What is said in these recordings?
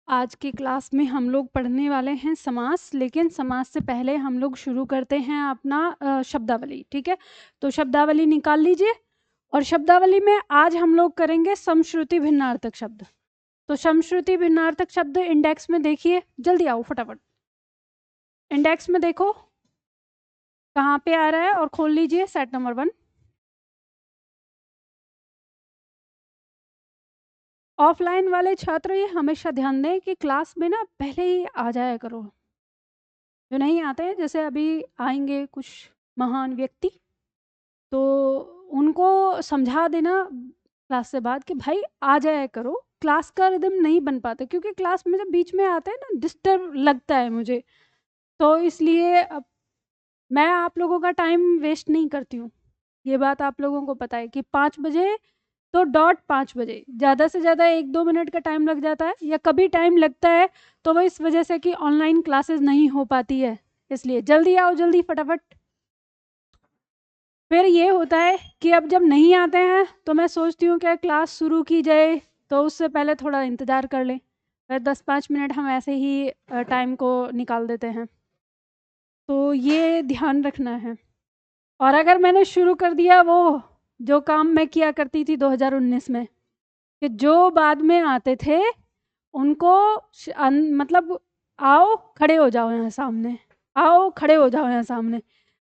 आज की क्लास में हम लोग पढ़ने वाले हैं समास, लेकिन समास से पहले हम लोग शुरू करते हैं अपना शब्दावली। ठीक है, तो शब्दावली निकाल लीजिए। और शब्दावली में आज हम लोग करेंगे समश्रुति भिन्नार्थक शब्द। तो समश्रुति भिन्नार्थक शब्द इंडेक्स में देखिए, जल्दी आओ फटाफट। इंडेक्स में देखो कहाँ पे आ रहा है और खोल लीजिए सेट नंबर 1। ऑफलाइन वाले छात्र ये हमेशा ध्यान दें कि क्लास में ना पहले ही आ जाया करो। जो नहीं आते हैं, जैसे अभी आएंगे कुछ महान व्यक्ति, तो उनको समझा देना क्लास से बाद कि भाई आ जाया करो। क्लास का रिदम नहीं बन पाता, क्योंकि क्लास में जब बीच में आते हैं ना डिस्टर्ब लगता है मुझे, तो इसलिए अब मैं आप लोगों का टाइम वेस्ट नहीं करती हूँ। ये बात आप लोगों को पता है कि 5 बजे तो डॉट 5 बजे, ज़्यादा से ज़्यादा 1-2 मिनट का टाइम लग जाता है, या कभी टाइम लगता है तो वो इस वजह से कि ऑनलाइन क्लासेस नहीं हो पाती है, इसलिए जल्दी आओ, जल्दी फटाफट। फिर ये होता है कि अब जब नहीं आते हैं तो मैं सोचती हूँ कि क्लास शुरू की जाए, तो उससे पहले थोड़ा इंतज़ार कर लें। फिर 10-5 मिनट हम ऐसे ही टाइम को निकाल देते हैं, तो ये ध्यान रखना है। और अगर मैंने शुरू कर दिया वो जो काम मैं किया करती थी 2019 में, कि जो बाद में आते थे उनको मतलब आओ खड़े हो जाओ यहाँ सामने, आओ खड़े हो जाओ यहाँ सामने,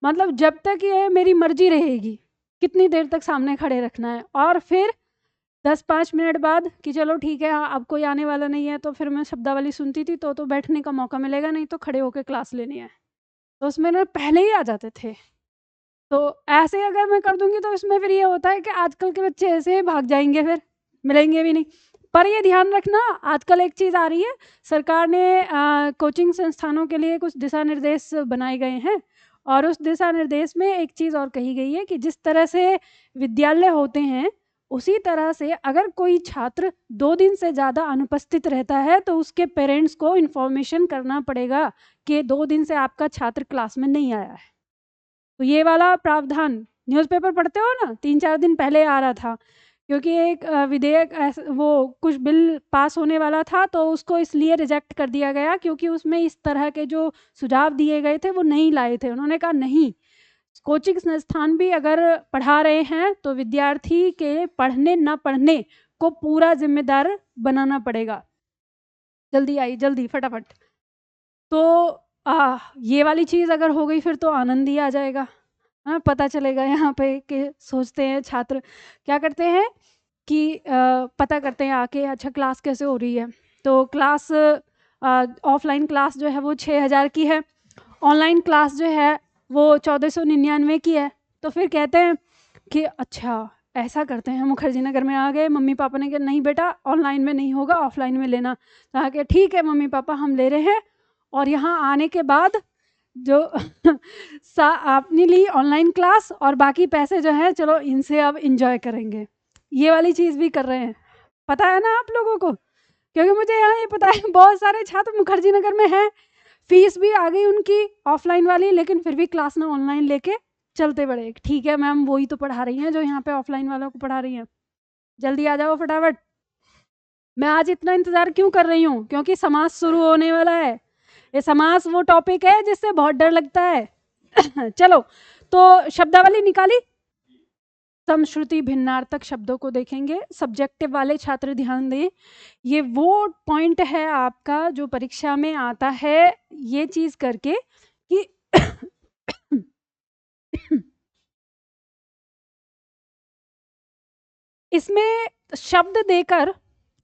मतलब जब तक ये मेरी मर्जी रहेगी कितनी देर तक सामने खड़े रखना है। और फिर 10-5 मिनट बाद कि चलो ठीक है, हाँ अब कोई आने वाला नहीं है, तो फिर मैं शब्दावली सुनती थी, तो बैठने का मौका मिलेगा, नहीं तो खड़े होकर क्लास लेनी है, तो उसमें ना पहले ही आ जाते थे। तो ऐसे अगर मैं कर दूंगी तो इसमें फिर ये होता है कि आजकल के बच्चे ऐसे ही भाग जाएंगे, फिर मिलेंगे भी नहीं। पर ये ध्यान रखना, आजकल एक चीज़ आ रही है, सरकार ने कोचिंग संस्थानों के लिए कुछ दिशा निर्देश बनाए गए हैं, और उस दिशा निर्देश में एक चीज़ और कही गई है कि जिस तरह से विद्यालय होते हैं उसी तरह से अगर कोई छात्र 2 दिन से ज़्यादा अनुपस्थित रहता है तो उसके पेरेंट्स को इन्फॉर्मेशन करना पड़ेगा कि 2 दिन से आपका छात्र क्लास में नहीं आया है। तो ये वाला प्रावधान न्यूज़पेपर पढ़ते हो ना, 3-4 दिन पहले आ रहा था, क्योंकि एक विधेयक वो कुछ बिल पास होने वाला था, तो उसको इसलिए रिजेक्ट कर दिया गया क्योंकि उसमें इस तरह के जो सुझाव दिए गए थे वो नहीं लाए थे। उन्होंने कहा नहीं, कोचिंग संस्थान भी अगर पढ़ा रहे हैं तो विद्यार्थी के पढ़ने ना पढ़ने को पूरा जिम्मेदार बनाना पड़ेगा। जल्दी आई, जल्दी फटाफट। तो ये वाली चीज़ अगर हो गई फिर तो आनंद ही आ जाएगा। हाँ, पता चलेगा यहाँ पे कि सोचते हैं छात्र क्या करते हैं कि पता करते हैं आके अच्छा क्लास कैसे हो रही है। तो क्लास ऑफलाइन क्लास जो है वो 6000 की है, ऑनलाइन क्लास जो है वो 1499 की है। तो फिर कहते हैं कि अच्छा ऐसा करते हैं, मुखर्जी नगर में आ गए, मम्मी पापा ने कहा नहीं बेटा ऑनलाइन में नहीं होगा, ऑफलाइन में लेना। तो कहा कि ठीक है मम्मी पापा हम ले रहे हैं, और यहाँ आने के बाद जो आपने ली ऑनलाइन क्लास और बाकी पैसे जो हैं चलो इनसे अब इंजॉय करेंगे, ये वाली चीज़ भी कर रहे हैं। पता है ना आप लोगों को, क्योंकि मुझे यहाँ ये पता है बहुत सारे छात्र मुखर्जी नगर में हैं, फीस भी आ गई उनकी ऑफलाइन वाली, लेकिन फिर भी क्लास ना ऑनलाइन लेके चलते बड़े। ठीक है मैम, वही तो पढ़ा रही हैं जो यहाँ पे ऑफलाइन वालों को पढ़ा रही हैं, जल्दी आ जाओ फटाफट। मैं आज इतना इंतज़ार क्यों कर रही हूँ, क्योंकि समास शुरू होने वाला है। ये समास वो टॉपिक है जिससे बहुत डर लगता है। चलो, तो शब्दावली निकाली, समश्रुति भिन्नार्थक शब्दों को देखेंगे। सब्जेक्टिव वाले छात्र ध्यान दें, ये वो पॉइंट है आपका जो परीक्षा में आता है, ये चीज़ करके कि इसमें शब्द देकर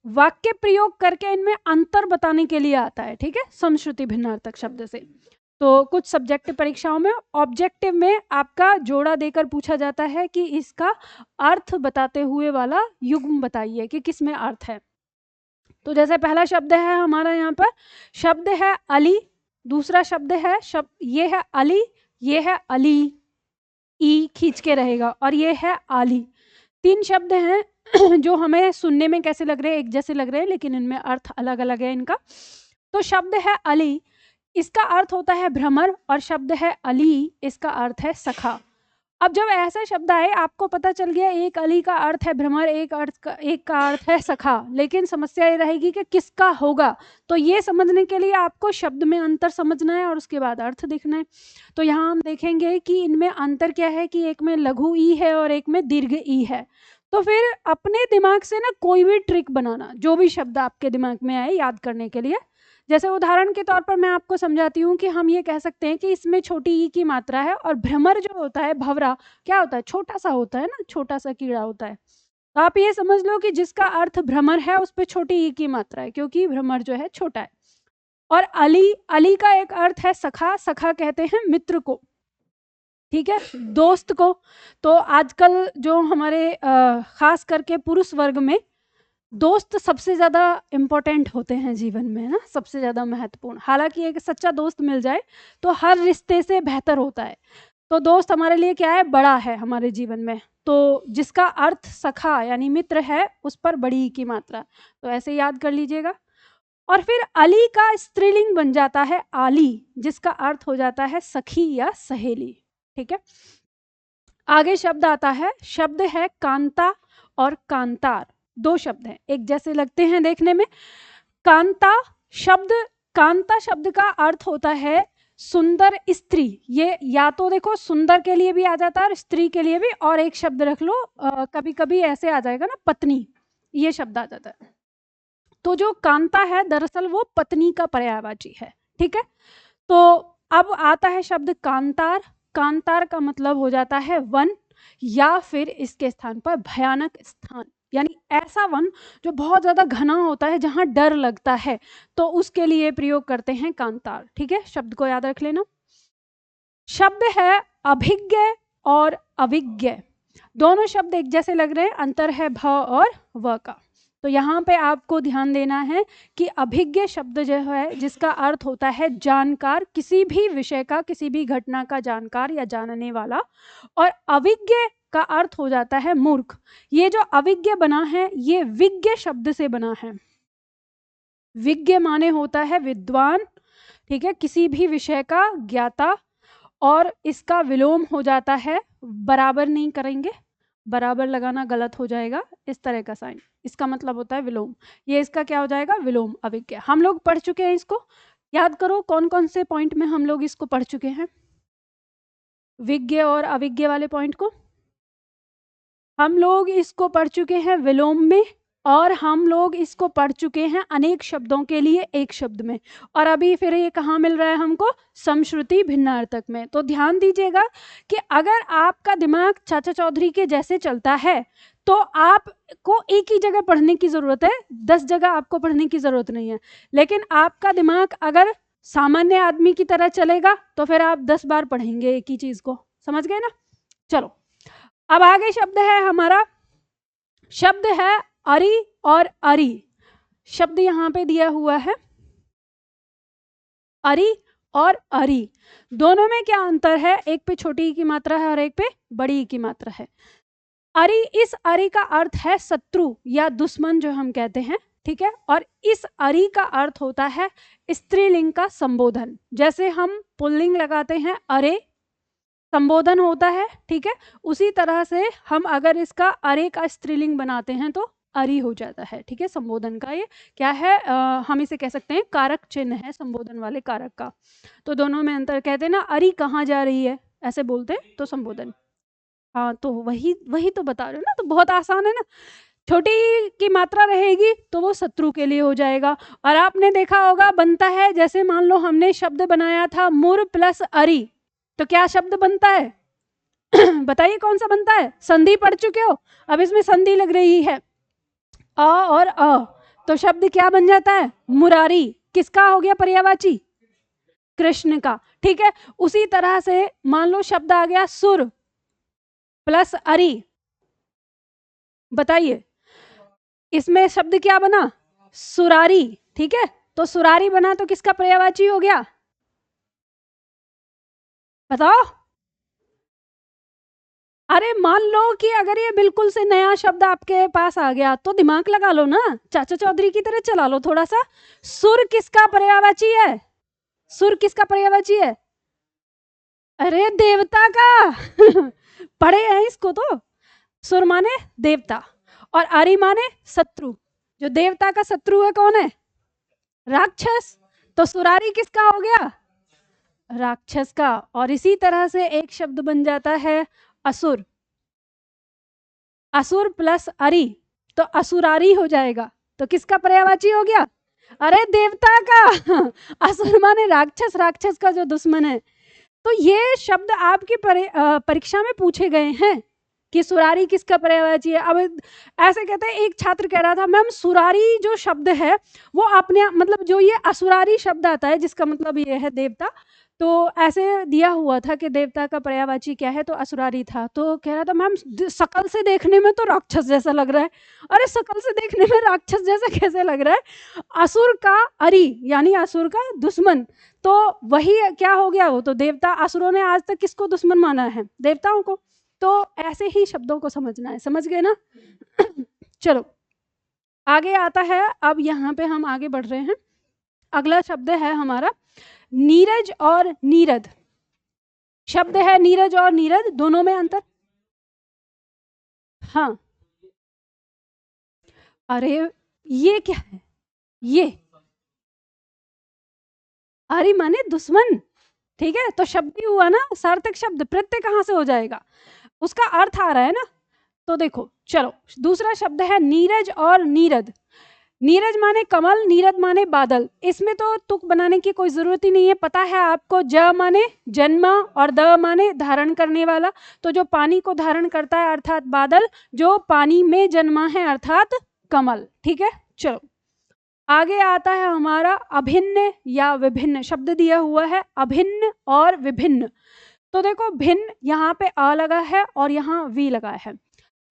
वाक्य प्रयोग करके इनमें अंतर बताने के लिए आता है। ठीक है, समश्रुति भिन्नार्थक शब्द से। तो कुछ सब्जेक्ट परीक्षाओं में ऑब्जेक्टिव में आपका जोड़ा देकर पूछा जाता है कि इसका अर्थ बताते हुए वाला युग्म बताइए कि किस में अर्थ है। तो जैसे पहला शब्द है हमारा यहाँ पर, शब्द है अली, दूसरा शब्द है ये है अली, ये है अली, ई खींच के रहेगा, और ये है आली। 3 शब्द हैं जो हमें सुनने में कैसे लग रहे हैं, एक जैसे लग रहे हैं, लेकिन इनमें अर्थ अलग अलग है इनका। तो शब्द है अली, इसका अर्थ होता है भ्रमर, और शब्द है अली, इसका अर्थ है सखा। अब जब ऐसा शब्द आए, आपको पता चल गया एक अली का अर्थ है भ्रमर, एक का अर्थ है सखा, लेकिन समस्या ये रहेगी कि किसका होगा। तो ये समझने के लिए आपको शब्द में अंतर समझना है और उसके बाद अर्थ देखना है। तो यहाँ हम देखेंगे कि इनमें अंतर क्या है, कि एक में लघु ई है और एक में दीर्घ ई है। तो फिर अपने दिमाग से ना कोई भी ट्रिक बनाना, जो भी शब्द आपके दिमाग में आए याद करने के लिए। जैसे उदाहरण के तौर पर मैं आपको समझाती हूँ कि हम ये कह सकते हैं कि इसमें छोटी ई की मात्रा है, और भ्रमर जो होता है, भंवरा क्या होता है, छोटा सा होता है ना, छोटा सा कीड़ा होता है। तो आप ये समझ लो कि जिसका अर्थ भ्रमर है उस पर छोटी ई की मात्रा है, क्योंकि भ्रमर जो है छोटा है। और अली, अली का एक अर्थ है सखा, सखा कहते हैं मित्र को, ठीक है, दोस्त को। तो आजकल जो हमारे खास करके पुरुष वर्ग में दोस्त सबसे ज़्यादा इम्पोर्टेंट होते हैं जीवन में, ना, सबसे ज़्यादा महत्वपूर्ण। हालांकि एक सच्चा दोस्त मिल जाए तो हर रिश्ते से बेहतर होता है। तो दोस्त हमारे लिए क्या है, बड़ा है हमारे जीवन में। तो जिसका अर्थ सखा यानी मित्र है उस पर बड़ी की मात्रा, तो ऐसे याद कर लीजिएगा। और फिर अली का स्त्रीलिंग बन जाता है आली, जिसका अर्थ हो जाता है सखी या सहेली, ठीक है। आगे शब्द आता है, शब्द है कांता और कांतार। दो शब्द हैं, एक जैसे लगते हैं देखने में। कांता शब्द का अर्थ होता है सुंदर स्त्री। ये या तो देखो सुंदर के लिए भी आ जाता है और स्त्री के लिए भी, और एक शब्द रख लो, कभी कभी ऐसे आ जाएगा ना, पत्नी, ये शब्द आ जाता है। तो जो कांता है दरअसल वो पत्नी का पर्यायवाची है, ठीक है। तो अब आता है शब्द कांतार। कांतार का मतलब हो जाता है वन, या फिर इसके स्थान पर भयानक स्थान, यानी ऐसा वन जो बहुत ज्यादा घना होता है, जहां डर लगता है, तो उसके लिए प्रयोग करते हैं कांतार, ठीक है। शब्द को याद रख लेना। शब्द है अभिज्ञ और अविज्ञ। दोनों शब्द एक जैसे लग रहे हैं, अंतर है भ और व का। तो यहाँ पे आपको ध्यान देना है कि अभिज्ञ शब्द जो है, जिसका अर्थ होता है जानकार, किसी भी विषय का, किसी भी घटना का जानकार या जानने वाला, और अविज्ञ का अर्थ हो जाता है मूर्ख। ये जो अविज्ञ बना है ये विज्ञ शब्द से बना है। विज्ञ माने होता है विद्वान, ठीक है, किसी भी विषय का ज्ञाता, और इसका विलोम हो जाता है, बराबर नहीं करेंगे, बराबर लगाना गलत हो जाएगा, इस तरह का साइन, इसका मतलब होता है विलोम। ये इसका क्या हो जाएगा, विलोम, अविज्ञ। हम लोग पढ़ चुके हैं इसको, याद करो कौन कौन से पॉइंट में हम लोग इसको पढ़ चुके हैं, विज्ञ और अविज्ञ वाले पॉइंट को। हम लोग इसको पढ़ चुके हैं विलोम में, और हम लोग इसको पढ़ चुके हैं अनेक शब्दों के लिए एक शब्द में, और अभी फिर ये कहाँ मिल रहा है हमको, समश्रुति भिन्नार्थक में। तो ध्यान दीजिएगा कि अगर आपका दिमाग चाचा चौधरी के जैसे चलता है तो आपको एक ही जगह पढ़ने की जरूरत है, 10 जगह आपको पढ़ने की जरूरत नहीं है। लेकिन आपका दिमाग अगर सामान्य आदमी की तरह चलेगा तो फिर आप 10 बार पढ़ेंगे एक ही चीज को, समझ गए ना। चलो अब आगे शब्द है हमारा, शब्द है अरि और अरि। शब्द यहाँ पे दिया हुआ है अरि और अरि, दोनों में क्या अंतर है, एक पे छोटी ई की मात्रा है और एक पे बड़ी ई की मात्रा है। अरि, इस अरि का अर्थ है शत्रु या दुश्मन जो हम कहते हैं, ठीक है। और इस अरि का अर्थ होता है स्त्रीलिंग का संबोधन। जैसे हम पुल्लिंग लगाते हैं अरे, संबोधन होता है, ठीक है, उसी तरह से हम अगर इसका अरे का स्त्रीलिंग बनाते हैं तो अरि हो जाता है, ठीक है। संबोधन का ये क्या है, हम इसे कह सकते हैं कारक चिन्ह है, संबोधन वाले कारक का। तो दोनों में अंतर, कहते हैं ना अरि कहाँ जा रही है, ऐसे बोलते हैं तो संबोधन। हाँ तो वही तो बता रहे हो ना, तो बहुत आसान है ना। छोटी की मात्रा रहेगी तो वो शत्रु के लिए हो जाएगा। और आपने देखा होगा बनता है, जैसे मान लो हमने शब्द बनाया था मुर प्लस अरि, तो क्या शब्द बनता है बताइए कौन सा बनता है, संधि पढ़ चुके हो, अब इसमें संधि लग रही है अ और अ, तो शब्द क्या बन जाता है, मुरारी। किसका हो गया पर्यायवाची, कृष्ण का, ठीक है। उसी तरह से मान लो शब्द आ गया सुर प्लस अरि, बताइए इसमें शब्द क्या बना, सुरारी, ठीक है। तो सुरारी बना तो किसका पर्यायवाची हो गया, बताओ। अरे मान लो कि अगर ये बिल्कुल से नया शब्द आपके पास आ गया तो दिमाग लगा लो ना, चाचा चौधरी की तरह चला लो थोड़ा सा। सुर किसका पर्यायवाची है, सुर किसका पर्यायवाची है, अरे देवता का पढ़े हैं इसको तो। सुर माने देवता और अरि माने शत्रु। जो देवता का शत्रु है कौन है? राक्षस। तो सुरारी किसका हो गया? राक्षस का। और इसी तरह से एक शब्द बन जाता है असुर। असुर प्लस अरि तो असुरारी हो जाएगा। तो किसका पर्यायवाची हो गया? अरे देवता का। असुर माने राक्षस, राक्षस का जो दुश्मन है। तो ये शब्द आपकी परीक्षा में पूछे गए हैं कि सुरारी किसका पर्यायवाची है। अब ऐसे कहते हैं, एक छात्र कह रहा था मैम सुरारी जो शब्द है वो अपने मतलब जो ये असुरारी शब्द आता है जिसका मतलब ये है देवता, तो ऐसे दिया हुआ था कि देवता का पर्यायवाची क्या है, तो असुरारी था। तो कह रहा था मैम शकल से देखने में तो राक्षस जैसा लग रहा है। अरे शकल से देखने में राक्षस जैसा कैसे लग रहा है? असुर का अरि यानी असुर का दुश्मन, तो वही क्या हो गया? वो तो देवता। असुरों ने आज तक किसको दुश्मन माना है? देवताओं को। तो ऐसे ही शब्दों को समझना है, समझ गए ना? चलो आगे आता है। अब यहाँ पे हम आगे बढ़ रहे हैं। अगला शब्द है हमारा नीरज और नीरद। शब्द है नीरज और नीरद, दोनों में अंतर। हाँ, अरे ये क्या है? ये अरे माने दुश्मन, ठीक है। तो शब्द ही हुआ ना, सार्थक शब्द। प्रत्यय कहाँ से हो जाएगा? उसका अर्थ आ रहा है ना। तो देखो चलो, दूसरा शब्द है नीरज और नीरद। नीरज माने कमल, नीरद माने बादल। इसमें तो तुक बनाने की कोई जरूरत ही नहीं है, पता है आपको। ज माने जन्मा और द माने धारण करने वाला। तो जो पानी को धारण करता है अर्थात बादल, जो पानी में जन्मा है अर्थात कमल, ठीक है। चलो आगे आता है हमारा अभिन्न या विभिन्न। शब्द दिया हुआ है अभिन्न और विभिन्न। तो देखो भिन्न, यहाँ पे अ लगा है और यहाँ वी लगा है।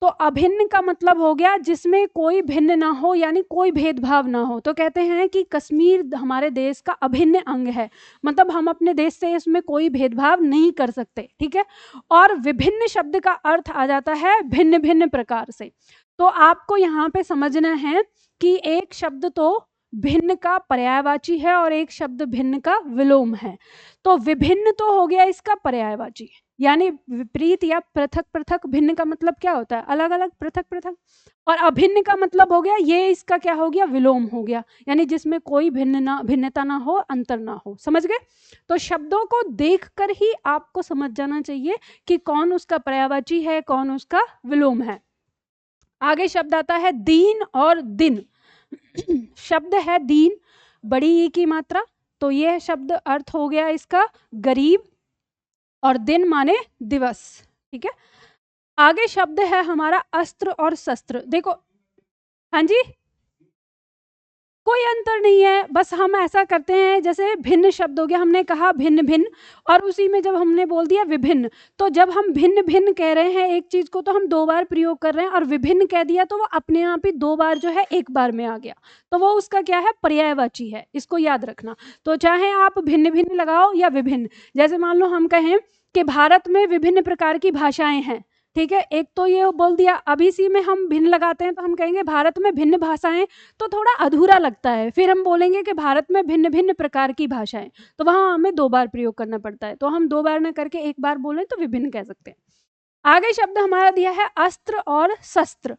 तो अभिन्न का मतलब हो गया जिसमें कोई भिन्न ना हो, यानी कोई भेदभाव ना हो। तो कहते हैं कि कश्मीर हमारे देश का अभिन्न अंग है, मतलब हम अपने देश से इसमें कोई भेदभाव नहीं कर सकते, ठीक है। और विभिन्न शब्द का अर्थ आ जाता है भिन्न भिन्न प्रकार से। तो आपको यहाँ पे समझना है कि एक शब्द तो भिन्न का पर्यायवाची है और एक शब्द भिन्न का विलोम है। तो विभिन्न तो हो गया इसका पर्यायवाची, यानी विपरीत या पृथक पृथक। भिन्न का मतलब क्या होता है? अलग अलग, पृथक पृथक। और अभिन्न का मतलब हो गया ये, इसका क्या हो गया? विलोम हो गया, यानी जिसमें कोई भिन्नता ना हो, अंतर ना हो। समझ गए? तो शब्दों को देखकर ही आपको समझ जाना चाहिए कि कौन उसका पर्यायवाची है, कौन उसका विलोम है। आगे शब्द आता है दीन और दिन। शब्द है दीन, बड़ी ई की मात्रा। तो यह शब्द अर्थ हो गया इसका गरीब, और दिन माने दिवस, ठीक है। आगे शब्द है हमारा अस्त्र और शस्त्र। देखो, हाँ जी, कोई अंतर नहीं है, बस हम ऐसा करते हैं जैसे भिन्न शब्द हो गया, हमने कहा भिन्न भिन्न, और उसी में जब हमने बोल दिया विभिन्न, तो जब हम भिन्न भिन्न कह रहे हैं एक चीज को तो हम दो बार प्रयोग कर रहे हैं, और विभिन्न कह दिया तो वो अपने आप ही दो बार जो है एक बार में आ गया, तो वो उसका क्या है? पर्यायवाची है। इसको याद रखना। तो चाहे आप भिन्न भिन्न लगाओ या विभिन्न, जैसे मान लो हम कहें कि भारत में विभिन्न प्रकार की भाषाएं हैं, ठीक है। एक तो ये बोल दिया, अब इसी में हम भिन्न लगाते हैं तो हम कहेंगे भारत में भिन्न भाषाएं, तो थोड़ा अधूरा लगता है। फिर हम बोलेंगे कि भारत में भिन्न भिन्न प्रकार की भाषाएं, तो वहां हमें दो बार प्रयोग करना पड़ता है। तो हम दो बार न करके एक बार बोलें तो विभिन्न कह सकते हैं। आगे शब्द हमारा दिया है अस्त्र और शस्त्र।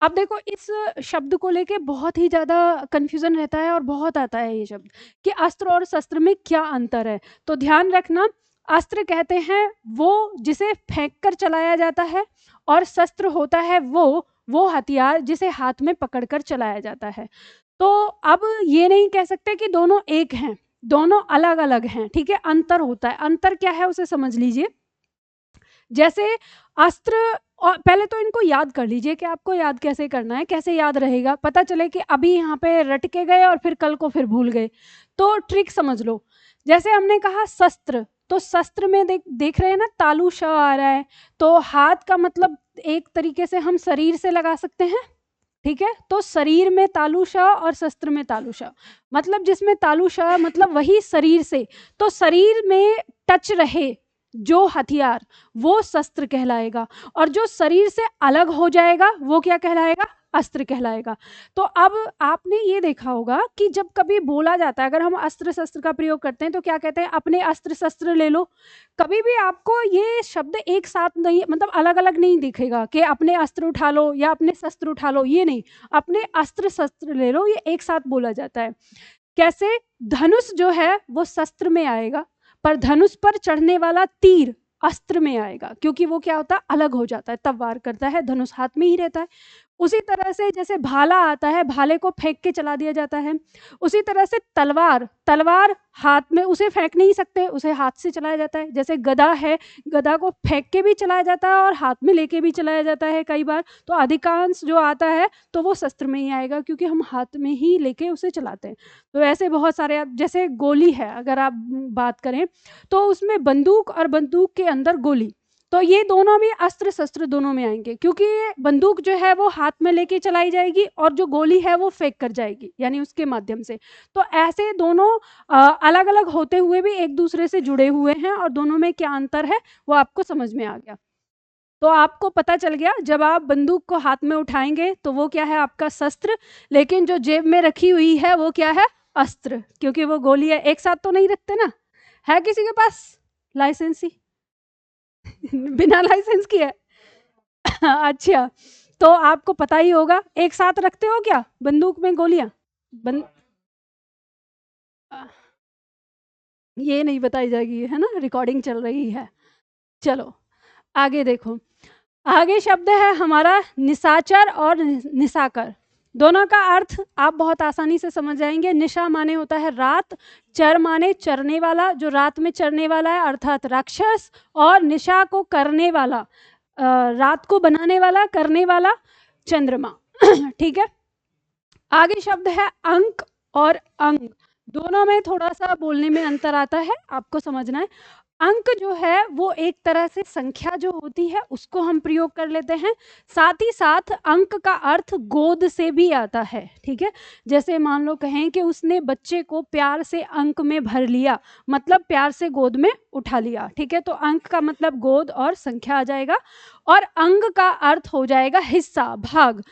अब देखो, इस शब्द को लेके बहुत ही ज्यादा कंफ्यूजन रहता है और बहुत आता है ये शब्द कि अस्त्र और शस्त्र में क्या अंतर है। तो ध्यान रखना, अस्त्र कहते हैं वो जिसे फेंक कर चलाया जाता है, और शस्त्र होता है वो हथियार जिसे हाथ में पकड़कर चलाया जाता है। तो अब ये नहीं कह सकते कि दोनों एक हैं, दोनों अलग अलग हैं, ठीक है। अंतर होता है। अंतर क्या है उसे समझ लीजिए। जैसे अस्त्र, और पहले तो इनको याद कर लीजिए कि आपको याद कैसे करना है, कैसे याद रहेगा। पता चले कि अभी यहाँ पे रट के गए और फिर कल को फिर भूल गए, तो ट्रिक समझ लो। जैसे हमने कहा शस्त्र, तो शस्त्र में देख रहे हैं ना, तालु श आ रहा है, तो हाथ का मतलब एक तरीके से हम शरीर से लगा सकते हैं, ठीक है। तो शरीर में तालु श और शस्त्र में तालु श, मतलब जिसमें तालु श मतलब वही शरीर से, तो शरीर में टच रहे जो हथियार वो शस्त्र कहलाएगा, और जो शरीर से अलग हो जाएगा वो क्या कहलाएगा? अस्त्र कहलाएगा। तो अब आपने ये देखा होगा कि जब कभी बोला जाता है, अगर हम अस्त्र शस्त्र का प्रयोग करते हैं तो क्या कहते हैं, अपने अस्त्र शस्त्र ले लो। कभी भी आपको ये शब्द एक साथ नहीं, मतलब अलग अलग नहीं दिखेगा कि अपने अस्त्र उठा लो या अपने शस्त्र उठा लो, ये नहीं, अपने अस्त्र शस्त्र ले लो, ये एक साथ बोला जाता है। कैसे, धनुष जो है वो शस्त्र में आएगा, पर धनुष पर चढ़ने वाला तीर अस्त्र में आएगा, क्योंकि वो क्या होता है, अलग हो जाता है, तब वार करता है, धनुष हाथ में ही रहता है। उसी तरह से जैसे भाला आता है, भाले को फेंक के चला दिया जाता है, उसी तरह से तलवार, तलवार हाथ में उसे फेंक नहीं सकते, उसे हाथ से चलाया जाता है। जैसे गदा है, गदा को फेंक के भी चलाया जाता है और हाथ में लेके भी चलाया जाता है कई बार। तो अधिकांश जो आता है तो वो शस्त्र में ही आएगा, क्योंकि हम हाथ में ही लेके उसे चलाते हैं। तो ऐसे बहुत सारे, जैसे गोली है अगर आप बात करें तो उसमें बंदूक और बंदूक के अंदर गोली, तो ये दोनों भी अस्त्र शस्त्र दोनों में आएंगे, क्योंकि बंदूक जो है वो हाथ में लेके चलाई जाएगी और जो गोली है वो फेंक कर जाएगी, यानी उसके माध्यम से। तो ऐसे दोनों अलग अलग होते हुए भी एक दूसरे से जुड़े हुए हैं, और दोनों में क्या अंतर है वो आपको समझ में आ गया। तो आपको पता चल गया, जब आप बंदूक को हाथ में उठाएंगे तो वो क्या है, आपका शस्त्र, लेकिन जो जेब में रखी हुई है वो क्या है, अस्त्र, क्योंकि वो गोली है। एक साथ तो नहीं रखते ना, है किसी के पास लाइसेंसी? बिना लाइसेंस की है। अच्छा, तो आपको पता ही होगा, एक साथ रखते हो क्या बंदूक में गोलियां? बन ये नहीं बताई जाएगी, है ना, रिकॉर्डिंग चल रही है। चलो आगे देखो, आगे शब्द है हमारा निशाचर और निशाकर। दोनों का अर्थ आप बहुत आसानी से समझ जाएंगे। निशा माने होता है रात, चर माने चरने वाला, जो रात में चरने वाला है अर्थात राक्षस, और निशा को करने वाला, रात को बनाने वाला, करने वाला, चंद्रमा। ठीक है। आगे शब्द है अंक और अंग। दोनों में थोड़ा सा बोलने में अंतर आता है, आपको समझना है। अंक जो है वो एक तरह से संख्या जो होती है उसको हम प्रयोग कर लेते हैं, साथ ही साथ अंक का अर्थ गोद से भी आता है। ठीक है, जैसे मान लो कहें कि उसने बच्चे को प्यार से अंक में भर लिया, मतलब प्यार से गोद में उठा लिया। ठीक है, तो अंक का मतलब गोद और संख्या आ जाएगा, और अंग का अर्थ हो जाएगा हिस्सा, भाग।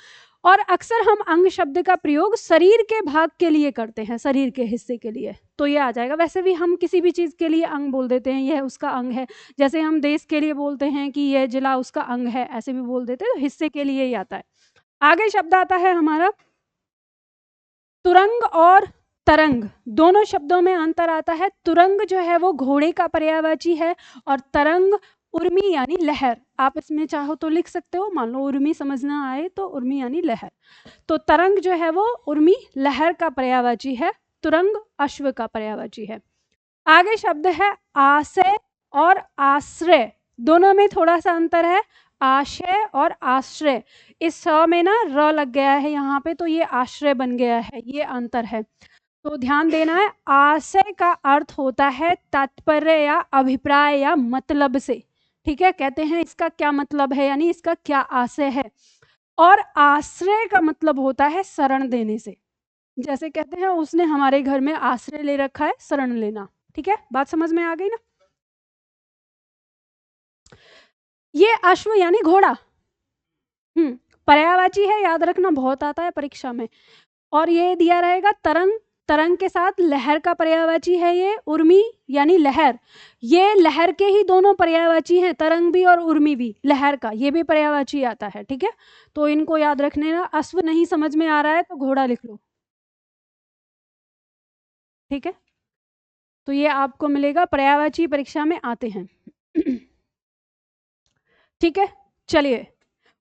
और अक्सर हम अंग शब्द का प्रयोग शरीर के भाग के लिए करते हैं, शरीर के हिस्से के लिए, तो ये आ जाएगा। वैसे भी हम किसी भी चीज़ के लिए अंग बोल देते हैं, यह उसका अंग है। जैसे हम देश के लिए बोलते हैं कि यह जिला उसका अंग है, ऐसे भी बोल देते हैं, तो हिस्से के लिए ही आता है। आगे शब्द आता है हमारा तुरंग और तरंग। दोनों शब्दों में अंतर आता है। तुरंग जो है वो घोड़े का पर्यायवाची है, और तरंग उर्मी यानी लहर। आप इसमें चाहो तो लिख सकते हो, मान लो उर्मी समझना आए तो उर्मी यानी लहर। तो तरंग जो है वो उर्मी लहर का पर्यायवाची है, तुरंग अश्व का पर्यायवाची है। आगे शब्द है आशय और आश्रय। दोनों में थोड़ा सा अंतर है, आशय और आश्रय। इस स में ना र लग गया है यहाँ पे, तो ये आश्रय बन गया है, ये अंतर है। तो ध्यान देना है, आशय का अर्थ होता है तात्पर्य या अभिप्राय या मतलब से। ठीक है, कहते हैं इसका क्या मतलब है, यानी इसका क्या आशय है। और आश्रय का मतलब होता है शरण देने से। जैसे कहते हैं उसने हमारे घर में आश्रय ले रखा है, शरण लेना। ठीक है, बात समझ में आ गई ना। ये अश्व यानी घोड़ा, पर्यायवाची है, याद रखना, बहुत आता है परीक्षा में। और ये दिया रहेगा तरंग, तरंग के साथ लहर का पर्यायवाची है ये उर्मी यानी लहर। ये लहर के ही दोनों पर्यायवाची हैं, तरंग भी और उर्मी भी, लहर का ये भी पर्यायवाची आता है। ठीक है, तो इनको याद रखने ना। अश्व नहीं समझ में आ रहा है तो घोड़ा लिख लो। ठीक है, तो ये आपको मिलेगा, पर्यायवाची परीक्षा में आते हैं। ठीक है, चलिए।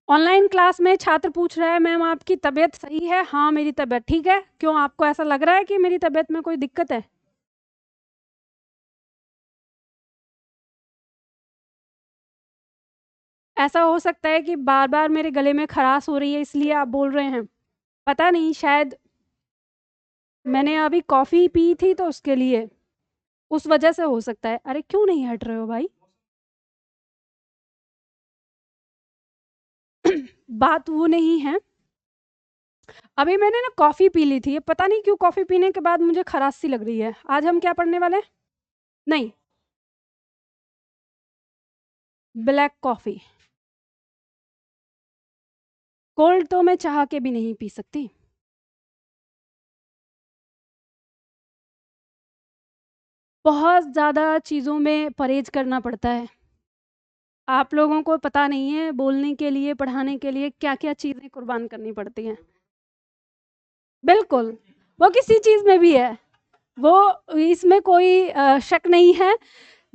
ऑनलाइन क्लास में छात्र पूछ रहा है मैम आपकी तबीयत सही है? हाँ मेरी तबीयत ठीक है। क्यों, आपको ऐसा लग रहा है कि मेरी तबीयत में कोई दिक्कत है? ऐसा हो सकता है कि बार बार मेरे गले में खराश हो रही है इसलिए आप बोल रहे हैं, पता नहीं, शायद मैंने अभी कॉफ़ी पी थी तो उसके लिए, उस वजह से हो सकता है। अरे क्यों नहीं हट रहे हो भाई? बात वो नहीं है, अभी मैंने ना कॉफ़ी पी ली थी, पता नहीं क्यों कॉफ़ी पीने के बाद मुझे खराश सी लग रही है। आज हम क्या पढ़ने वाले हैं? नहीं, ब्लैक कॉफ़ी। कोल्ड तो मैं चाह के भी नहीं पी सकती। बहुत ज़्यादा चीज़ों में परहेज़ करना पड़ता है। आप लोगों को पता नहीं है, बोलने के लिए, पढ़ाने के लिए क्या-क्या चीज़ें कुर्बान करनी पड़ती हैं। बिल्कुल, वो किसी चीज़ में भी है, वो इसमें कोई शक नहीं है।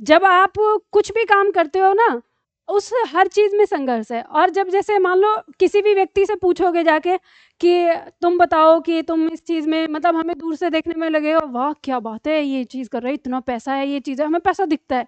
जब आप कुछ भी काम करते हो ना, उस हर चीज़ में संघर्ष है। और जब जैसे मान लो किसी भी व्यक्ति से पूछोगे जाके कि तुम बताओ कि तुम इस चीज़ में, मतलब हमें दूर से देखने में लगेगा वाह क्या बात है, ये चीज़ कर रहे, इतना पैसा है, ये चीज़ है, हमें पैसा दिखता है।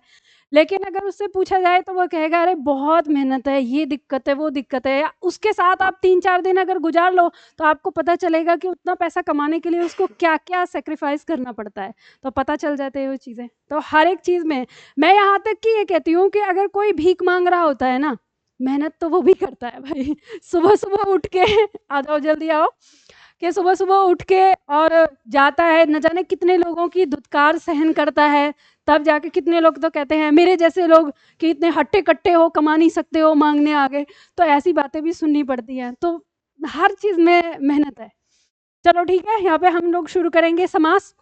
लेकिन अगर उससे पूछा जाए तो वो कहेगा अरे बहुत मेहनत है, ये दिक्कत है, वो दिक्कत है। या उसके साथ आप 3-4 दिन अगर गुजार लो तो आपको पता चलेगा कि उतना पैसा कमाने के लिए उसको क्या-क्या सैक्रिफाइस करना पड़ता है। तो पता चल जाते हैं वो चीज़ें। तो हर एक चीज़ में मैं यहाँ तक कि ये कहती हूँ कि अगर कोई भीख माँग रहा होता है ना, मेहनत तो वो भी करता है भाई। सुबह-सुबह उठ के आ जाओ, जल्दी आओ, कि सुबह-सुबह उठ के और जाता है, न जाने कितने लोगों की धुतकार सहन करता है, तब जाके कितने लोग तो कहते हैं मेरे जैसे लोग कि इतने हट्टे-कट्टे हो, कमा नहीं सकते हो, माँगने आ गए। तो ऐसी बातें भी सुननी पड़ती हैं। तो हर चीज़ में मेहनत है। चलो ठीक है, यहाँ पे हम लोग शुरू करेंगे समास।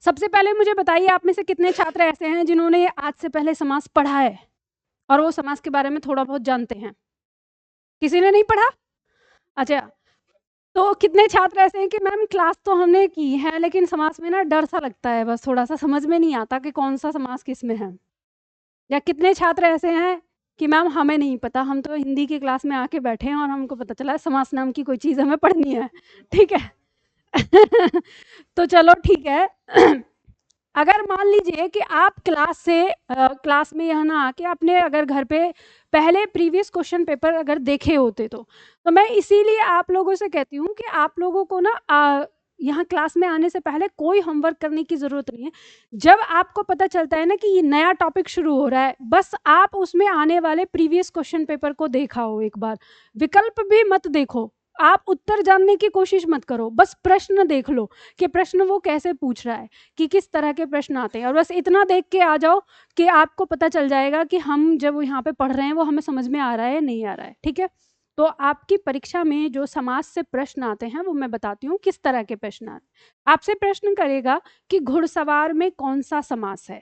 सबसे पहले मुझे बताइए आप में से कितने छात्र ऐसे हैं जिन्होंने आज से पहले समास पढ़ा है और वो समास के बारे में थोड़ा बहुत जानते हैं? किसी ने नहीं पढ़ा? अच्छा, तो कितने छात्र ऐसे हैं कि मैम क्लास तो हमने की है लेकिन समास में ना डर सा लगता है, बस थोड़ा-सा समझ में नहीं आता कि कौन-सा समास किसमें है? या कितने छात्र ऐसे हैं कि मैम हमें नहीं पता, हम तो हिंदी की क्लास में आके बैठे हैं और हमको पता चला है समास नाम की कोई चीज़ हमें पढ़नी है, ठीक है? तो चलो ठीक है। अगर मान लीजिए कि आप क्लास में यहाँ ना आके आपने अगर घर पे पहले प्रीवियस क्वेश्चन पेपर अगर देखे होते तो मैं इसीलिए आप लोगों से कहती हूँ कि आप लोगों को ना यहाँ क्लास में आने से पहले कोई होमवर्क करने की ज़रूरत नहीं है। जब आपको पता चलता है ना कि ये नया टॉपिक शुरू हो रहा है, बस आप उसमें आने वाले प्रीवियस क्वेश्चन पेपर को देखा हो एक बार, विकल्प भी मत देखो, आप उत्तर जानने की कोशिश मत करो, बस प्रश्न देख लो कि प्रश्न वो कैसे पूछ रहा है, कि किस तरह के प्रश्न आते हैं, और बस इतना देख के आ जाओ कि आपको पता चल जाएगा कि हम जब यहाँ पे पढ़ रहे हैं वो हमें समझ में आ रहा है नहीं आ रहा है, ठीक है? तो आपकी परीक्षा में जो समास से प्रश्न आते हैं वो मैं बताती हूँ किस तरह के प्रश्न आते हैं। आपसे प्रश्न करेगा कि घुड़सवार में कौन सा समास है,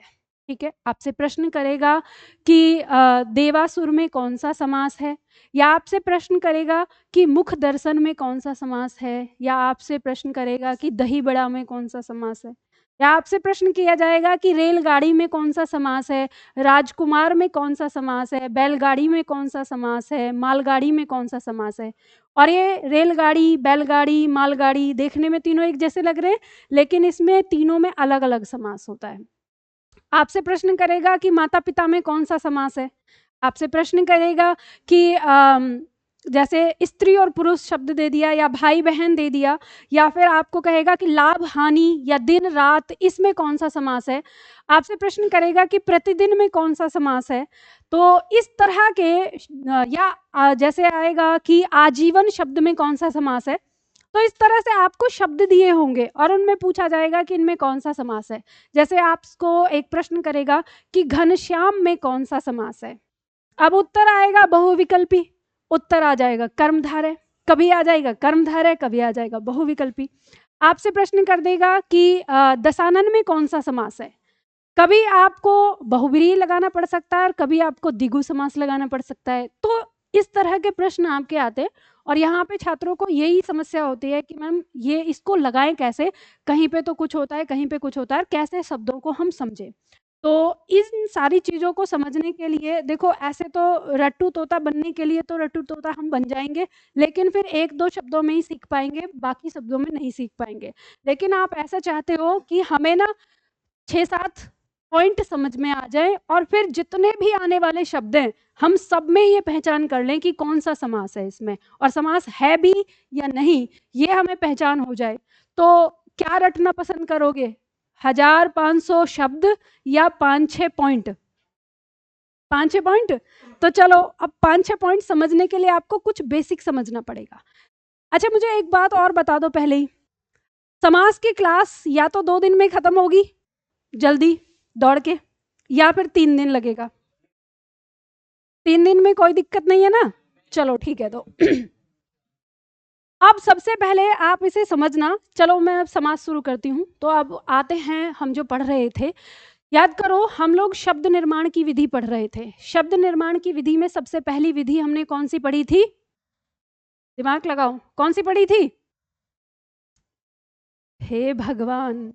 ठीक है? आपसे प्रश्न करेगा कि देवासुर में कौन सा समास है, या आपसे प्रश्न करेगा कि मुख दर्शन में कौन सा समास है, या आपसे प्रश्न करेगा कि दही बड़ा में कौन सा समास है, या आपसे प्रश्न किया जाएगा कि रेलगाड़ी में कौन सा समास है, राजकुमार में कौन सा समास है, बैलगाड़ी में कौन सा समास है, मालगाड़ी में कौन सा समास है। और ये रेलगाड़ी, बैलगाड़ी, मालगाड़ी देखने में तीनों एक जैसे लग रहे हैं, लेकिन इसमें तीनों में अलग-अलग समास होता है। आपसे प्रश्न करेगा कि माता-पिता में कौन सा समास है। आपसे प्रश्न करेगा कि जैसे स्त्री और पुरुष शब्द दे दिया या भाई-बहन दे दिया, या फिर आपको कहेगा कि लाभ-हानि या दिन-रात इसमें कौन सा समास है। आपसे प्रश्न करेगा कि प्रतिदिन में कौन सा समास है। तो इस तरह के या जैसे आएगा कि आजीवन शब्द में कौन सा समास है। तो इस तरह से आपको शब्द दिए होंगे और उनमें पूछा जाएगा कि इनमें कौन सा समास है। जैसे आपको एक प्रश्न करेगा कि घनश्याम में कौन सा समास है। अब उत्तर आएगा बहुविकल्पी, उत्तर आ जाएगा कर्मधारय, कभी आ जाएगा कर्मधारय, कभी आ जाएगा बहुविकल्पी। आपसे प्रश्न कर देगा कि दशानन में कौन सा समास है। कभी आपको बहुव्रीहि लगाना पड़ सकता है और कभी आपको द्विगु समास लगाना पड़ सकता है। तो इस तरह के प्रश्न आपके आते हैं और यहाँ पे छात्रों को यही समस्या होती है कि मैम ये इसको लगाएं कैसे, कहीं पे तो कुछ होता है, कहीं पे कुछ होता है, कैसे शब्दों को हम समझें। तो इन सारी चीज़ों को समझने के लिए देखो, ऐसे तो रट्टू तोता बनने के लिए तो रट्टू तोता हम बन जाएंगे, लेकिन फिर 1-2 शब्दों में ही सीख पाएंगे, बाकी शब्दों में नहीं सीख पाएंगे। लेकिन आप ऐसा चाहते हो कि हमें ना 6-7 पॉइंट समझ में आ जाए और फिर जितने भी आने वाले शब्द हैं हम सब में ये पहचान कर लें कि कौन सा समास है इसमें, और समास है भी या नहीं ये हमें पहचान हो जाए। तो क्या रटना पसंद करोगे, 1500 शब्द या 5-6 पॉइंट? 5-6 पॉइंट। तो चलो अब 5-6 पॉइंट समझने के लिए आपको कुछ बेसिक समझना पड़ेगा। अच्छा मुझे एक बात और बता दो पहले ही, समास की क्लास या तो 2 दिन में खत्म होगी जल्दी दौड़ के, या फिर 3 दिन लगेगा। 3 दिन में कोई दिक्कत नहीं है ना? चलो ठीक है। तो अब सबसे पहले आप इसे समझना, चलो मैं अब समास शुरू करती हूँ। तो अब आते हैं हम जो पढ़ रहे थे, याद करो हम लोग शब्द निर्माण की विधि पढ़ रहे थे। शब्द निर्माण की विधि में सबसे पहली विधि हमने कौन सी पढ़ी थी? दिमाग लगाओ, कौन सी पढ़ी थी? हे भगवान,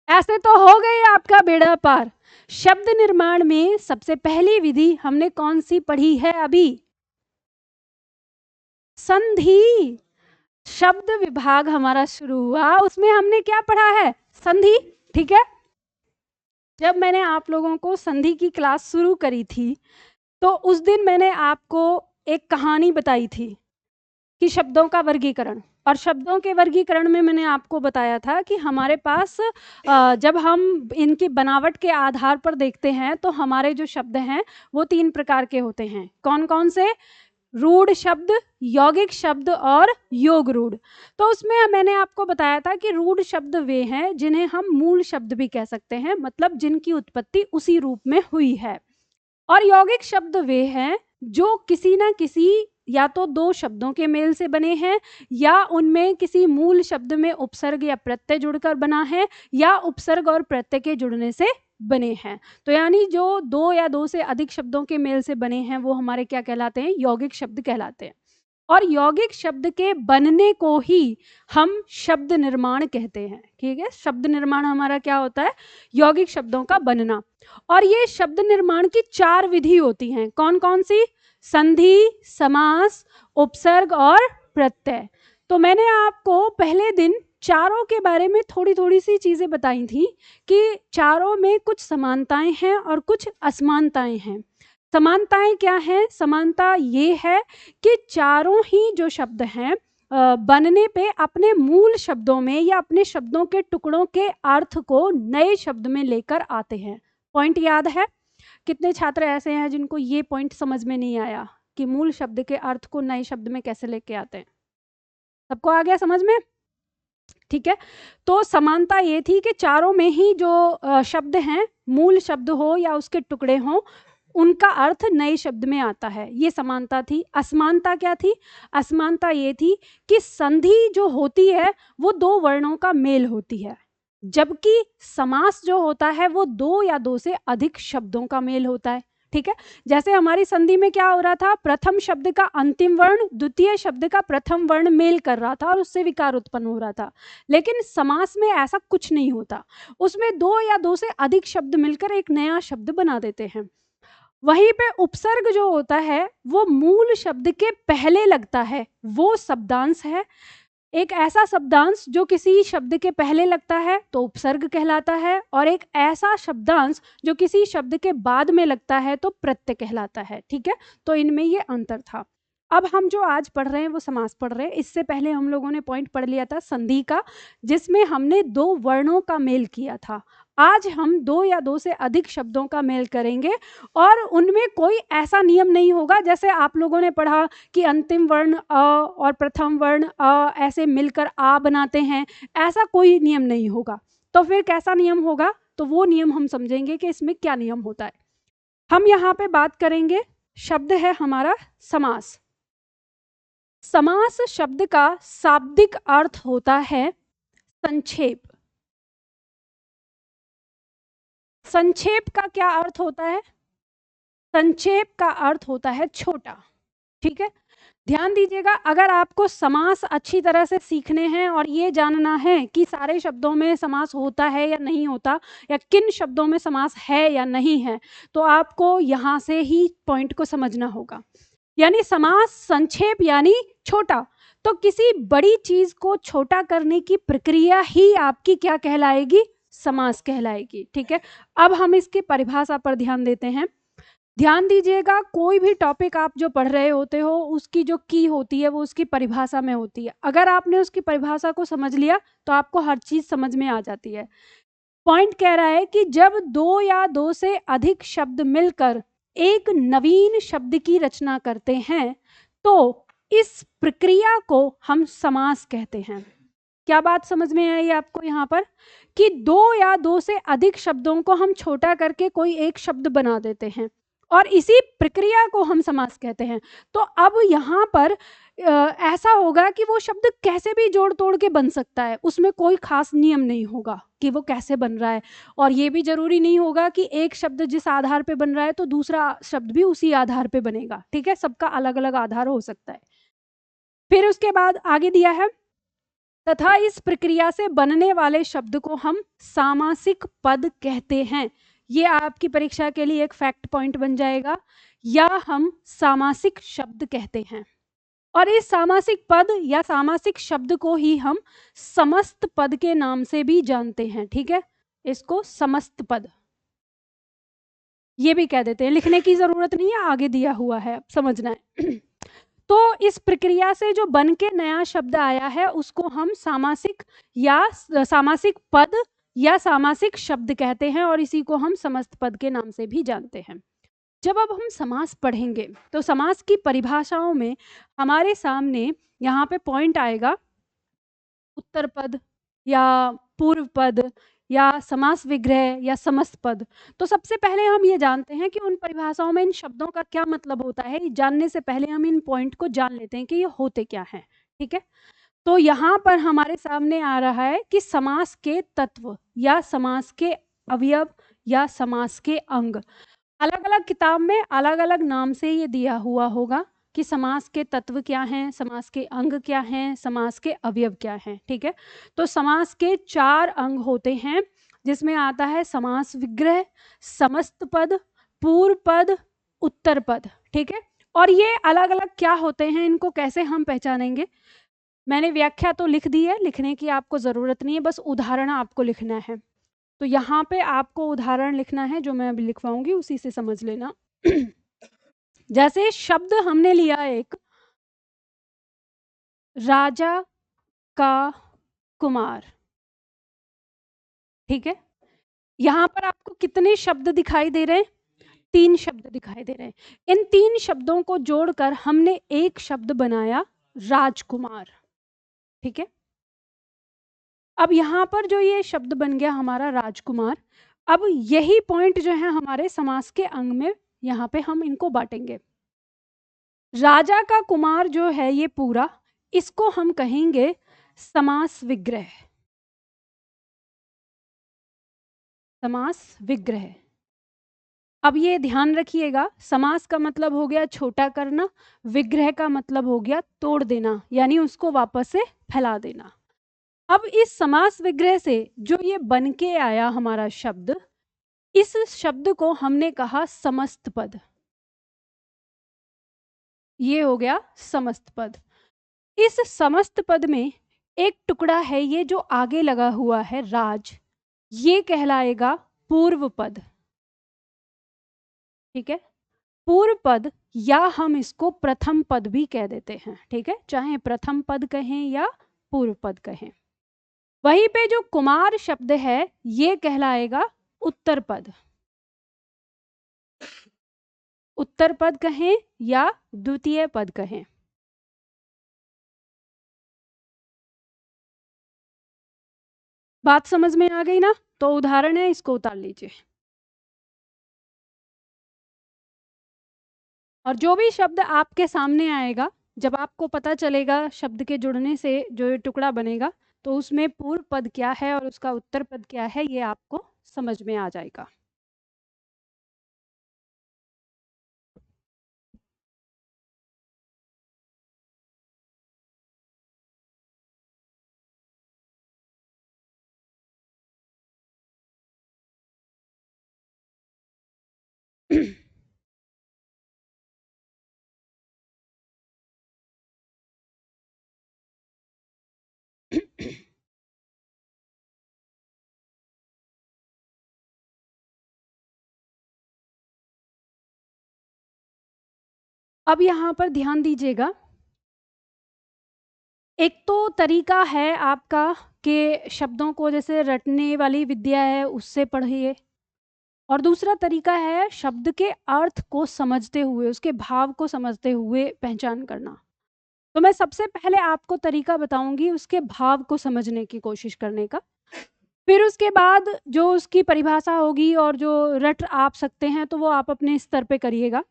ऐसे तो हो गई आपका बेड़ा पार। शब्द निर्माण में सबसे पहली विधि हमने कौन सी पढ़ी है अभी? संधि। शब्द विभाग हमारा शुरू हुआ, उसमें हमने क्या पढ़ा है? संधि। ठीक है, जब मैंने आप लोगों को संधि की क्लास शुरू करी थी तो उस दिन मैंने आपको एक कहानी बताई थी कि शब्दों का वर्गीकरण, और शब्दों के वर्गीकरण में मैंने आपको बताया था कि हमारे पास जब हम इनकी बनावट के आधार पर देखते हैं तो हमारे जो शब्द हैं वो 3 प्रकार के होते हैं। कौन कौन से? रूढ़ शब्द, यौगिक शब्द और योग रूढ़। तो उसमें मैंने आपको बताया था कि रूढ़ शब्द वे हैं जिन्हें हम मूल शब्द भी कह सकते हैं, मतलब जिनकी उत्पत्ति उसी रूप में हुई है। और यौगिक शब्द वे हैं जो किसी ना किसी या तो 2 शब्दों के मेल से बने हैं, या उनमें किसी मूल शब्द में उपसर्ग या प्रत्यय जुड़कर बना है, या उपसर्ग और प्रत्यय के जुड़ने से बने हैं। तो यानी जो 2 या 2 से अधिक शब्दों के मेल से बने हैं वो हमारे क्या कहलाते हैं? यौगिक शब्द कहलाते हैं। और यौगिक शब्द के बनने को ही हम शब्द निर्माण कहते हैं। ठीक है, शब्द निर्माण हमारा क्या होता है? यौगिक शब्दों का बनना। और ये शब्द निर्माण की 4 विधि होती हैं। कौन कौन सी? संधि, समास, उपसर्ग और प्रत्यय। तो मैंने आपको पहले दिन चारों के बारे में थोड़ी थोड़ी सी चीजें बताई थी कि चारों में कुछ समानताएं हैं और कुछ असमानताएं हैं। समानताएं क्या हैं? समानता ये है कि चारों ही जो शब्द हैं बनने पे अपने मूल शब्दों में या अपने शब्दों के टुकड़ों के अर्थ को नए शब्द में लेकर आते हैं। पॉइंट याद है? कितने छात्र ऐसे हैं जिनको ये पॉइंट समझ में नहीं आया कि मूल शब्द के अर्थ को नए शब्द में कैसे लेके आते हैं? सबको आ गया समझ में? ठीक है, तो समानता ये थी कि चारों में ही जो शब्द हैं, मूल शब्द हो या उसके टुकड़े हों, उनका अर्थ नए शब्द में आता है। ये समानता थी। असमानता क्या थी? असमानता ये थी कि संधि जो होती है वो 2 वर्णों का मेल होती है, जबकि समास जो होता है वो 2 या 2 से अधिक शब्दों का मेल होता है। ठीक है, जैसे हमारी संधि में क्या हो रहा था? प्रथम शब्द का अंतिम वर्ण द्वितीय शब्द का प्रथम वर्ण मेल कर रहा था और उससे विकार उत्पन्न हो रहा था। लेकिन समास में ऐसा कुछ नहीं होता, उसमें 2 या 2 से अधिक शब्द मिलकर एक नया शब्द बना देते हैं। वहीं पे उपसर्ग जो होता है वो मूल शब्द के पहले लगता है, वो शब्दांश है। एक ऐसा शब्दांश जो किसी शब्द के पहले लगता है तो उपसर्ग कहलाता है, और एक ऐसा शब्दांश जो किसी शब्द के बाद में लगता है तो प्रत्यय कहलाता है। ठीक है, तो इनमें ये अंतर था। अब हम जो आज पढ़ रहे हैं वो समास पढ़ रहे हैं। इससे पहले हम लोगों ने पॉइंट पढ़ लिया था संधि का, जिसमें हमने 2 वर्णों का मेल किया था। आज हम 2 या 2 से अधिक शब्दों का मेल करेंगे, और उनमें कोई ऐसा नियम नहीं होगा जैसे आप लोगों ने पढ़ा कि अंतिम वर्ण अ और प्रथम वर्ण अ ऐसे मिलकर आ बनाते हैं। ऐसा कोई नियम नहीं होगा। तो फिर कैसा नियम होगा? तो वो नियम हम समझेंगे कि इसमें क्या नियम होता है। हम यहाँ पे बात करेंगे, शब्द है हमारा समास। समास शब्द का शाब्दिक अर्थ होता है संक्षेप। संक्षेप का क्या अर्थ होता है? संक्षेप का अर्थ होता है छोटा। ठीक है, ध्यान दीजिएगा, अगर आपको समास अच्छी तरह से सीखने हैं और ये जानना है कि सारे शब्दों में समास होता है या नहीं होता, या किन शब्दों में समास है या नहीं है, तो आपको यहाँ से ही पॉइंट को समझना होगा। यानी समास संक्षेप यानी छोटा। तो किसी बड़ी चीज को छोटा करने की प्रक्रिया ही आपकी क्या कहलाएगी? समास कहलाएगी। ठीक है, अब हम इसकी परिभाषा पर ध्यान देते हैं। ध्यान दीजिएगा, कोई भी टॉपिक आप जो पढ़ रहे होते हो उसकी जो की होती है वो उसकी परिभाषा में होती है। अगर आपने उसकी परिभाषा को समझ लिया तो आपको हर चीज समझ में आ जाती है। पॉइंट कह रहा है कि जब 2 या 2 से अधिक शब्द मिलकर एक नवीन शब्द की रचना करते हैं तो इस प्रक्रिया को हम समास कहते हैं। क्या बात समझ में आई आपको यहाँ पर? कि 2 या 2 से अधिक शब्दों को हम छोटा करके कोई एक शब्द बना देते हैं और इसी प्रक्रिया को हम समास कहते हैं। तो अब यहाँ पर ऐसा होगा कि वो शब्द कैसे भी जोड़ तोड़ के बन सकता है, उसमें कोई खास नियम नहीं होगा कि वो कैसे बन रहा है। और ये भी जरूरी नहीं होगा कि एक शब्द जिस आधार पे बन रहा है तो दूसरा शब्द भी उसी आधार पे बनेगा, ठीक है, सबका अलग अलग आधार हो सकता है। फिर उसके बाद आगे दिया है, तथा इस प्रक्रिया से बनने वाले शब्द को हम सामासिक पद कहते हैं। ये आपकी परीक्षा के लिए एक फैक्ट पॉइंट बन जाएगा, या हम सामासिक शब्द कहते हैं। और इस सामासिक पद या सामासिक शब्द को ही हम समस्त पद के नाम से भी जानते हैं, ठीक है, इसको समस्त पद ये भी कह देते हैं, लिखने की जरूरत नहीं है, आगे दिया हुआ है, अब समझना है। तो इस प्रक्रिया से जो बन के नया शब्द आया है उसको हम सामासिक या सामासिक पद या सामासिक शब्द कहते हैं, और इसी को हम समस्त पद के नाम से भी जानते हैं। जब अब हम समास पढ़ेंगे तो समास की परिभाषाओं में हमारे सामने यहाँ पे पॉइंट आएगा उत्तर पद या पूर्व पद या समास विग्रह या समस्त पद। तो सबसे पहले हम ये जानते हैं कि उन परिभाषाओं में इन शब्दों का क्या मतलब होता है। ये जानने से पहले हम इन पॉइंट को जान लेते हैं कि ये होते क्या हैं, ठीक है। तो यहाँ पर हमारे सामने आ रहा है कि समास के तत्व या समास के अवयव या समास के अंग, अलग अलग किताब में अलग अलग नाम से ये दिया हुआ होगा कि समास के तत्व क्या हैं, समास के अंग क्या हैं, समास के अवयव क्या हैं, ठीक है। तो समास के 4 अंग होते हैं, जिसमें आता है समास विग्रह, समस्त पद, पूर्व पद, उत्तर पद, ठीक है। और ये अलग अलग क्या होते हैं, इनको कैसे हम पहचानेंगे, मैंने व्याख्या तो लिख दी है, लिखने की आपको जरूरत नहीं है, बस उदाहरण आपको लिखना है। तो यहाँ पे आपको उदाहरण लिखना है जो मैं अभी लिखवाऊंगी, उसी से समझ लेना। जैसे शब्द हमने लिया एक, राजा का कुमार, ठीक है। यहाँ पर आपको कितने शब्द दिखाई दे रहे हैं, 3 शब्द दिखाई दे रहे हैं। इन 3 शब्दों को जोड़कर हमने एक शब्द बनाया राजकुमार, ठीक है। अब यहाँ पर जो ये शब्द बन गया हमारा राजकुमार, अब यही पॉइंट जो है हमारे समास के अंग में, यहाँ पे हम इनको बांटेंगे। राजा का कुमार जो है ये पूरा, इसको हम कहेंगे समास विग्रह, समास विग्रह। अब ये ध्यान रखिएगा, समास का मतलब हो गया छोटा करना, विग्रह का मतलब हो गया तोड़ देना, यानी उसको वापस से फैला देना। अब इस समास विग्रह से जो ये बन के आया हमारा शब्द, इस शब्द को हमने कहा समस्त पद, ये हो गया समस्त पद। इस समस्त पद में एक टुकड़ा है ये जो आगे लगा हुआ है राज, ये कहलाएगा पूर्व पद, ठीक है। पूर्व पद या हम इसको प्रथम पद भी कह देते हैं, ठीक है, चाहे प्रथम पद कहें या पूर्व पद कहें। वहीं पे जो कुमार शब्द है ये कहलाएगा उत्तर पद, उत्तर पद कहें या द्वितीय पद कहें। बात समझ में आ गई ना, तो उदाहरण है, इसको उतार लीजिए। और जो भी शब्द आपके सामने आएगा, जब आपको पता चलेगा शब्द के जुड़ने से जो ये टुकड़ा बनेगा, तो उसमें पूर्व पद क्या है और उसका उत्तर पद क्या है, ये आपको समझ में आ जाएगा। अब यहाँ पर ध्यान दीजिएगा, एक तो तरीका है आपका कि शब्दों को जैसे रटने वाली विद्या है उससे पढ़िए, और दूसरा तरीका है शब्द के अर्थ को समझते हुए, उसके भाव को समझते हुए पहचान करना। तो मैं सबसे पहले आपको तरीका बताऊंगी उसके भाव को समझने की कोशिश करने का, फिर उसके बाद जो उसकी परिभाषा होगी और जो रट आप सकते हैं तो वो आप अपने स्तर पे करिएगा।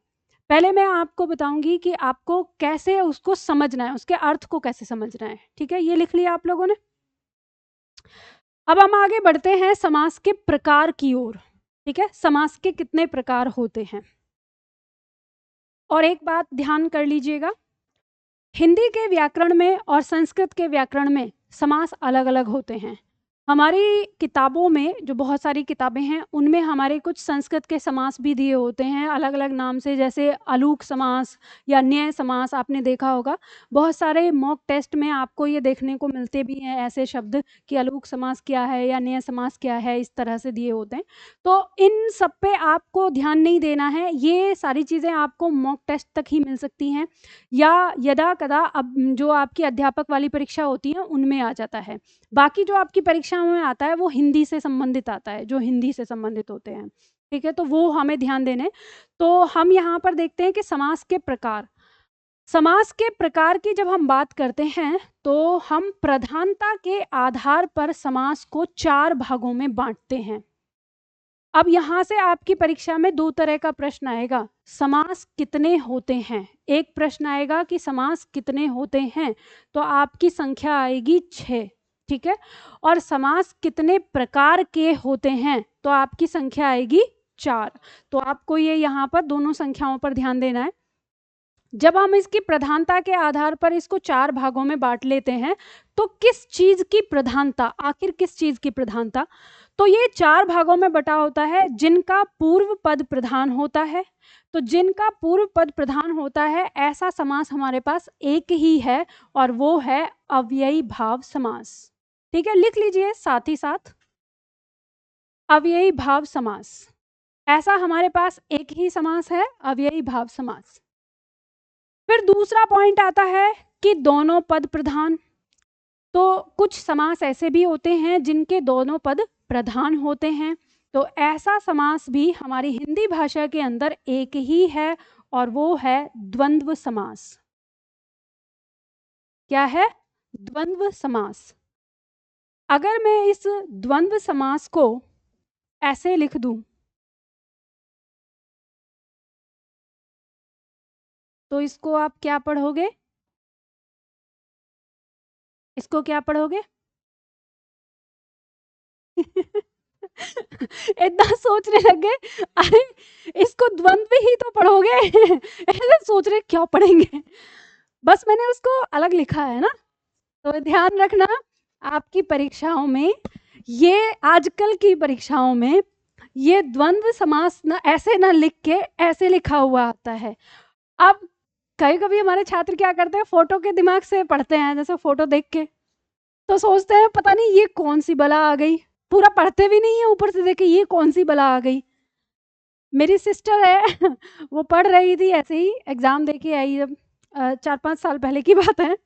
पहले मैं आपको बताऊंगी कि आपको कैसे उसको समझना है, उसके अर्थ को कैसे समझना है। ठीक है, ये लिख लिया आप लोगों ने। अब हम आगे बढ़ते हैं समास के प्रकार की ओर। ठीक है, समास के कितने प्रकार होते हैं। और एक बात ध्यान कर लीजिएगा, हिंदी के व्याकरण में और संस्कृत के व्याकरण में समास अलग अलग होते हैं। हमारी किताबों में जो बहुत सारी किताबें हैं उनमें हमारे कुछ संस्कृत के समास भी दिए होते हैं अलग अलग नाम से, जैसे अलूक समास या न्याय समास। आपने देखा होगा बहुत सारे मॉक टेस्ट में आपको ये देखने को मिलते भी हैं ऐसे शब्द कि अलूक समास क्या है या न्याय समास क्या है, इस तरह से दिए होते हैं। तो इन सब पे आपको ध्यान नहीं देना है, ये सारी चीज़ें आपको मॉक टेस्ट तक ही मिल सकती हैं या यदा कदा अब जो आपकी अध्यापक वाली परीक्षा होती है उनमें आ जाता है। बाकी जो आपकी परीक्षाओं में आता है वो हिंदी से संबंधित आता है, जो हिंदी से संबंधित होते हैं। ठीक है, तो वो हमें ध्यान देने। तो हम यहाँ पर देखते हैं कि समास के प्रकार। समास के प्रकार की जब हम बात करते हैं तो हम प्रधानता के आधार पर समास को 4 भागों में बांटते हैं। अब यहाँ से आपकी परीक्षा में 2 तरह का प्रश्न आएगा, समास कितने होते हैं। एक प्रश्न आएगा कि समास कितने होते हैं, तो आपकी संख्या आएगी 6। ठीक है, और समास कितने प्रकार के होते हैं, तो आपकी संख्या आएगी 4। तो आपको ये यहाँ पर दोनों संख्याओं पर ध्यान देना है। जब हम इसकी प्रधानता के आधार पर इसको 4 भागों में बांट लेते हैं, तो किस चीज की प्रधानता, आखिर किस चीज की प्रधानता, तो ये 4 भागों में बटा होता है जिनका पूर्व पद प्रधान होता है। तो जिनका पूर्व पद प्रधान होता है ऐसा समास हमारे पास एक ही है और वो है अव्ययी भाव समास। ठीक है, लिख लीजिए साथ ही साथ, अव्ययी भाव समास। ऐसा हमारे पास एक ही समास है, अव्ययी भाव समास। फिर दूसरा पॉइंट आता है कि दोनों पद प्रधान। तो कुछ समास ऐसे भी होते हैं जिनके दोनों पद प्रधान होते हैं, तो ऐसा समास भी हमारी हिंदी भाषा के अंदर एक ही है और वो है द्वंद्व समास। क्या है? द्वंद्व समास। अगर मैं इस द्वंद्व समास को ऐसे लिख दूं तो इसको आप क्या पढ़ोगे? इसको क्या पढ़ोगे? इतना सोचने लग गए, अरे इसको द्वंद्व ही तो पढ़ोगे। ऐसे सोच रहे क्या पढ़ेंगे, बस मैंने उसको अलग लिखा है ना। तो ध्यान रखना आपकी परीक्षाओं में, ये आजकल की परीक्षाओं में ये द्वंद्व समास ना ऐसे ना लिख के ऐसे लिखा हुआ आता है। अब कभी कभी हमारे छात्र क्या करते हैं, फोटो के दिमाग से पढ़ते हैं, जैसे फोटो देख के तो सोचते हैं पता नहीं ये कौन सी बला आ गई, पूरा पढ़ते भी नहीं है, ऊपर से देखे ये कौन सी बला आ गई। मेरी सिस्टर है वो पढ़ रही थी ऐसे ही, एग्जाम दे के आई जब 4-5 साल पहले की बात है,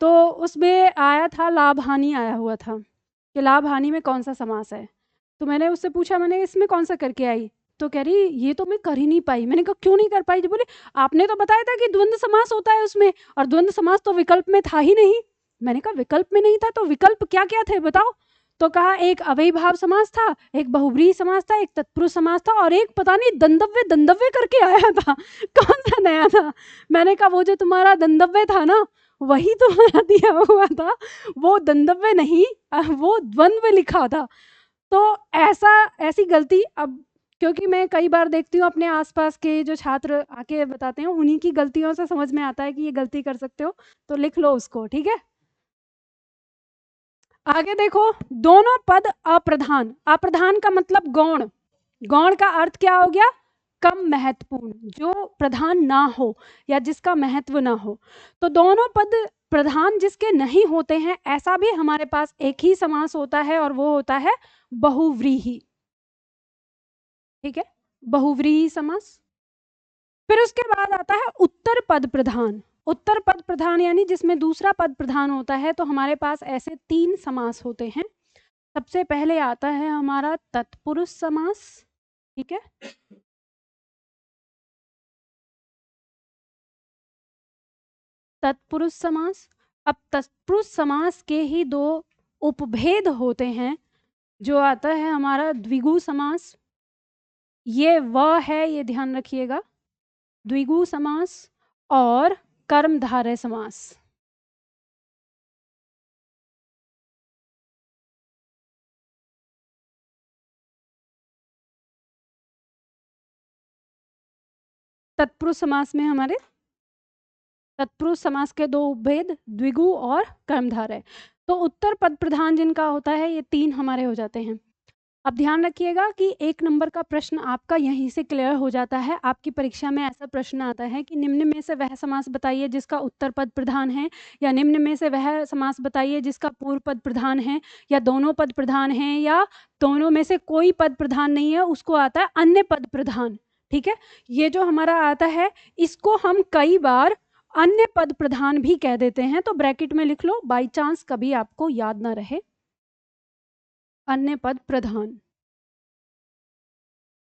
तो उसमें आया था लाभ हानि, आया हुआ था कि लाभ हानि में कौन सा समास है। तो मैंने उससे पूछा, मैंने इसमें कौन सा करके आई, तो कह रही ये तो मैं कर ही नहीं पाई। मैंने कहा क्यों नहीं कर पाई? जो बोले आपने तो बताया था कि द्वंद्व समास होता है उसमें, और द्वंद्व समास तो विकल्प में था ही नहीं। मैंने कहा विकल्प में नहीं था तो विकल्प क्या क्या थे बताओ? तो कहा एक अव्ययी भाव समास था, एक बहुब्रीहि समास था, एक तत्पुरुष समास था, और एक पता नहीं दंदव्य दंदव्य करके आया था। कौन सा नया था? मैंने कहा वो जो तुम्हारा दंदव्य था ना वही तुम्हारा दिया हुआ था, वो दंदव्य नहीं, वो द्वंद्व लिखा था। तो ऐसी गलती, अब क्योंकि मैं कई बार देखती हूँ अपने आसपास के जो छात्र आके बताते हैं, उन्हीं की गलतियों से समझ में आता है कि ये गलती कर सकते हो, तो लिख लो उसको। ठीक है, आगे देखो, दोनों पद अप्रधान। अप्रधान का मतलब गौण। गौण का अर्थ क्या हो गया? कम महत्वपूर्ण, जो प्रधान ना हो या जिसका महत्व ना हो। तो दोनों पद प्रधान जिसके नहीं होते हैं ऐसा भी हमारे पास एक ही समास होता है और वो होता है बहुव्रीहि। ठीक है, बहुव्रीहि समास। फिर उसके बाद आता है उत्तर पद प्रधान। उत्तर पद प्रधान यानी जिसमें दूसरा पद प्रधान होता है, तो हमारे पास ऐसे 3 समास होते हैं। सबसे पहले आता है हमारा तत्पुरुष समास। ठीक है, तत्पुरुष समास। अब तत्पुरुष समास के ही 2 उपभेद होते हैं, जो आता है हमारा द्विगु समास। ये व है, ये ध्यान रखिएगा, द्विगु समास और कर्मधारय समास। तत्पुरुष समास में हमारे तत्पुरुष समास के दो उपभेद द्विगु और कर्मधारय। तो उत्तर पद प्रधान जिनका होता है ये 3 हमारे हो जाते हैं। अब ध्यान रखिएगा कि 1 नंबर का प्रश्न आपका यहीं से क्लियर हो जाता है। आपकी परीक्षा में ऐसा प्रश्न आता है कि निम्न में से वह समास बताइए जिसका उत्तर पद प्रधान है, या निम्न में से वह समास बताइए जिसका पूर्व पद प्रधान है, या दोनों पद प्रधान हैं, या दोनों में से कोई पद प्रधान नहीं है, उसको आता है अन्य पद प्रधान। ठीक है, ये जो हमारा आता है इसको हम कई बार अन्य पद प्रधान भी कह देते हैं। तो ब्रैकेट में लिख लो, बाई चांस कभी आपको याद ना रहे, अन्य पद प्रधान,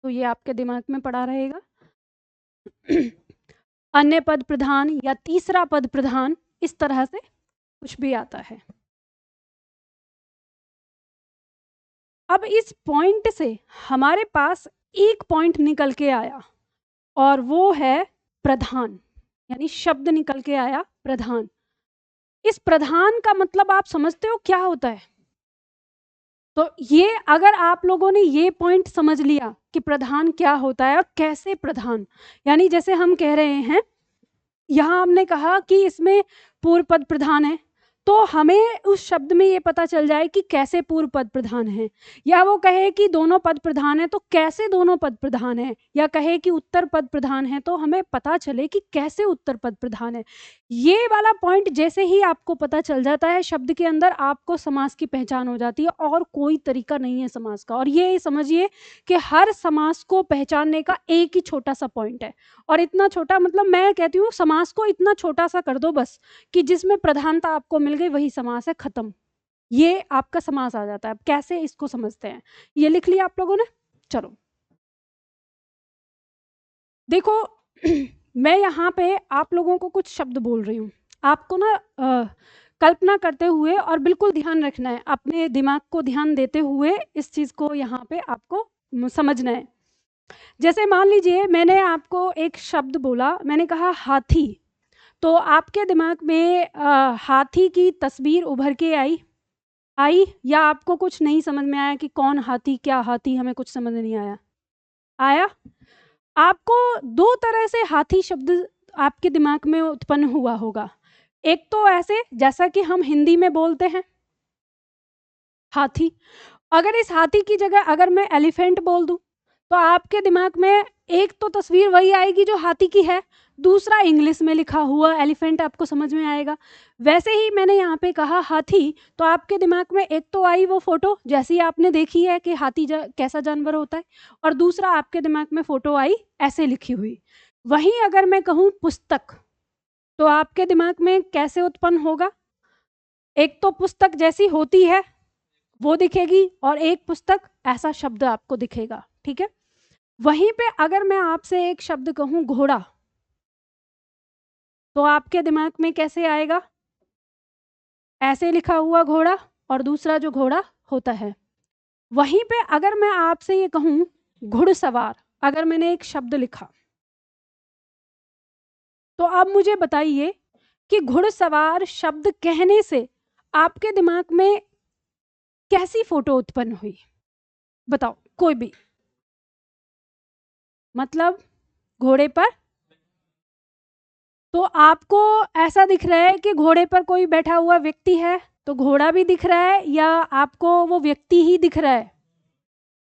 तो ये आपके दिमाग में पड़ा रहेगा। अन्य पद प्रधान या तीसरा पद प्रधान, इस तरह से कुछ भी आता है। अब इस पॉइंट से हमारे पास एक पॉइंट निकल के आया और वो है प्रधान, यानी शब्द निकल के आया प्रधान। इस प्रधान का मतलब आप समझते हो क्या होता है? तो ये अगर आप लोगों ने ये पॉइंट समझ लिया कि प्रधान क्या होता है और कैसे प्रधान, यानी जैसे हम कह रहे हैं यहाँ हमने कहा कि इसमें पूर्व पद प्रधान है, तो हमें उस शब्द में ये पता चल जाए कि कैसे पूर्व पद प्रधान है, या वो कहे कि दोनों पद प्रधान है तो कैसे दोनों पद प्रधान है, या कहे कि उत्तर पद प्रधान है तो हमें पता चले कि कैसे उत्तर पद प्रधान है। ये वाला पॉइंट जैसे ही आपको पता चल जाता है शब्द के अंदर, आपको समास की पहचान हो जाती है और कोई तरीका नहीं है समास का। और ये समझिए कि हर समास को पहचानने का एक ही छोटा सा पॉइंट है, और इतना छोटा मतलब मैं कहती हूँ समास को इतना छोटा सा कर दो बस कि जिसमें प्रधानता आपको मिल गई वही समास है, खत्म, ये आपका समास आ जाता है। अब कैसे इसको समझते हैं, ये लिख लिया आप लोगों ने। चलो देखो मैं यहाँ पे आप लोगों को कुछ शब्द बोल रही हूँ, आपको ना कल्पना करते हुए और बिल्कुल ध्यान रखना है, अपने दिमाग को ध्यान देते हुए इस चीज़ को यहाँ पे आपको समझना है। जैसे मान लीजिए मैंने आपको एक शब्द बोला, मैंने कहा हाथी, तो आपके दिमाग में हाथी की तस्वीर उभर के आई या आपको कुछ नहीं समझ में आया कि कौन हाथी, क्या हाथी, हमें कुछ समझ नहीं आया? आपको दो तरह से हाथी शब्द आपके दिमाग में उत्पन्न हुआ होगा। एक तो ऐसे जैसा कि हम हिंदी में बोलते हैं हाथी, अगर इस हाथी की जगह अगर मैं एलिफेंट बोल दूं तो आपके दिमाग में एक तो तस्वीर वही आएगी जो हाथी की है, दूसरा इंग्लिश में लिखा हुआ एलिफेंट आपको समझ में आएगा। वैसे ही मैंने यहाँ पे कहा हाथी, तो आपके दिमाग में एक तो आई वो फोटो जैसी आपने देखी है कि हाथी कैसा जानवर होता है, और दूसरा आपके दिमाग में फोटो आई ऐसे लिखी हुई। वहीं अगर मैं कहूँ पुस्तक, तो आपके दिमाग में कैसे उत्पन्न होगा? एक तो पुस्तक जैसी होती है वो दिखेगी, और एक पुस्तक ऐसा शब्द आपको दिखेगा। ठीक है, वहीं पे अगर मैं आपसे एक शब्द कहूं घोड़ा, तो आपके दिमाग में कैसे आएगा? ऐसे लिखा हुआ घोड़ा और दूसरा जो घोड़ा होता है। वहीं पे अगर मैं आपसे ये कहूं घुड़सवार, अगर मैंने एक शब्द लिखा, तो अब मुझे बताइए कि घुड़सवार शब्द कहने से आपके दिमाग में कैसी फोटो उत्पन्न हुई? बताओ कोई भी, मतलब घोड़े पर, तो आपको ऐसा दिख रहा है कि घोड़े पर कोई बैठा हुआ व्यक्ति है, तो घोड़ा भी दिख रहा है या आपको वो व्यक्ति ही दिख रहा है?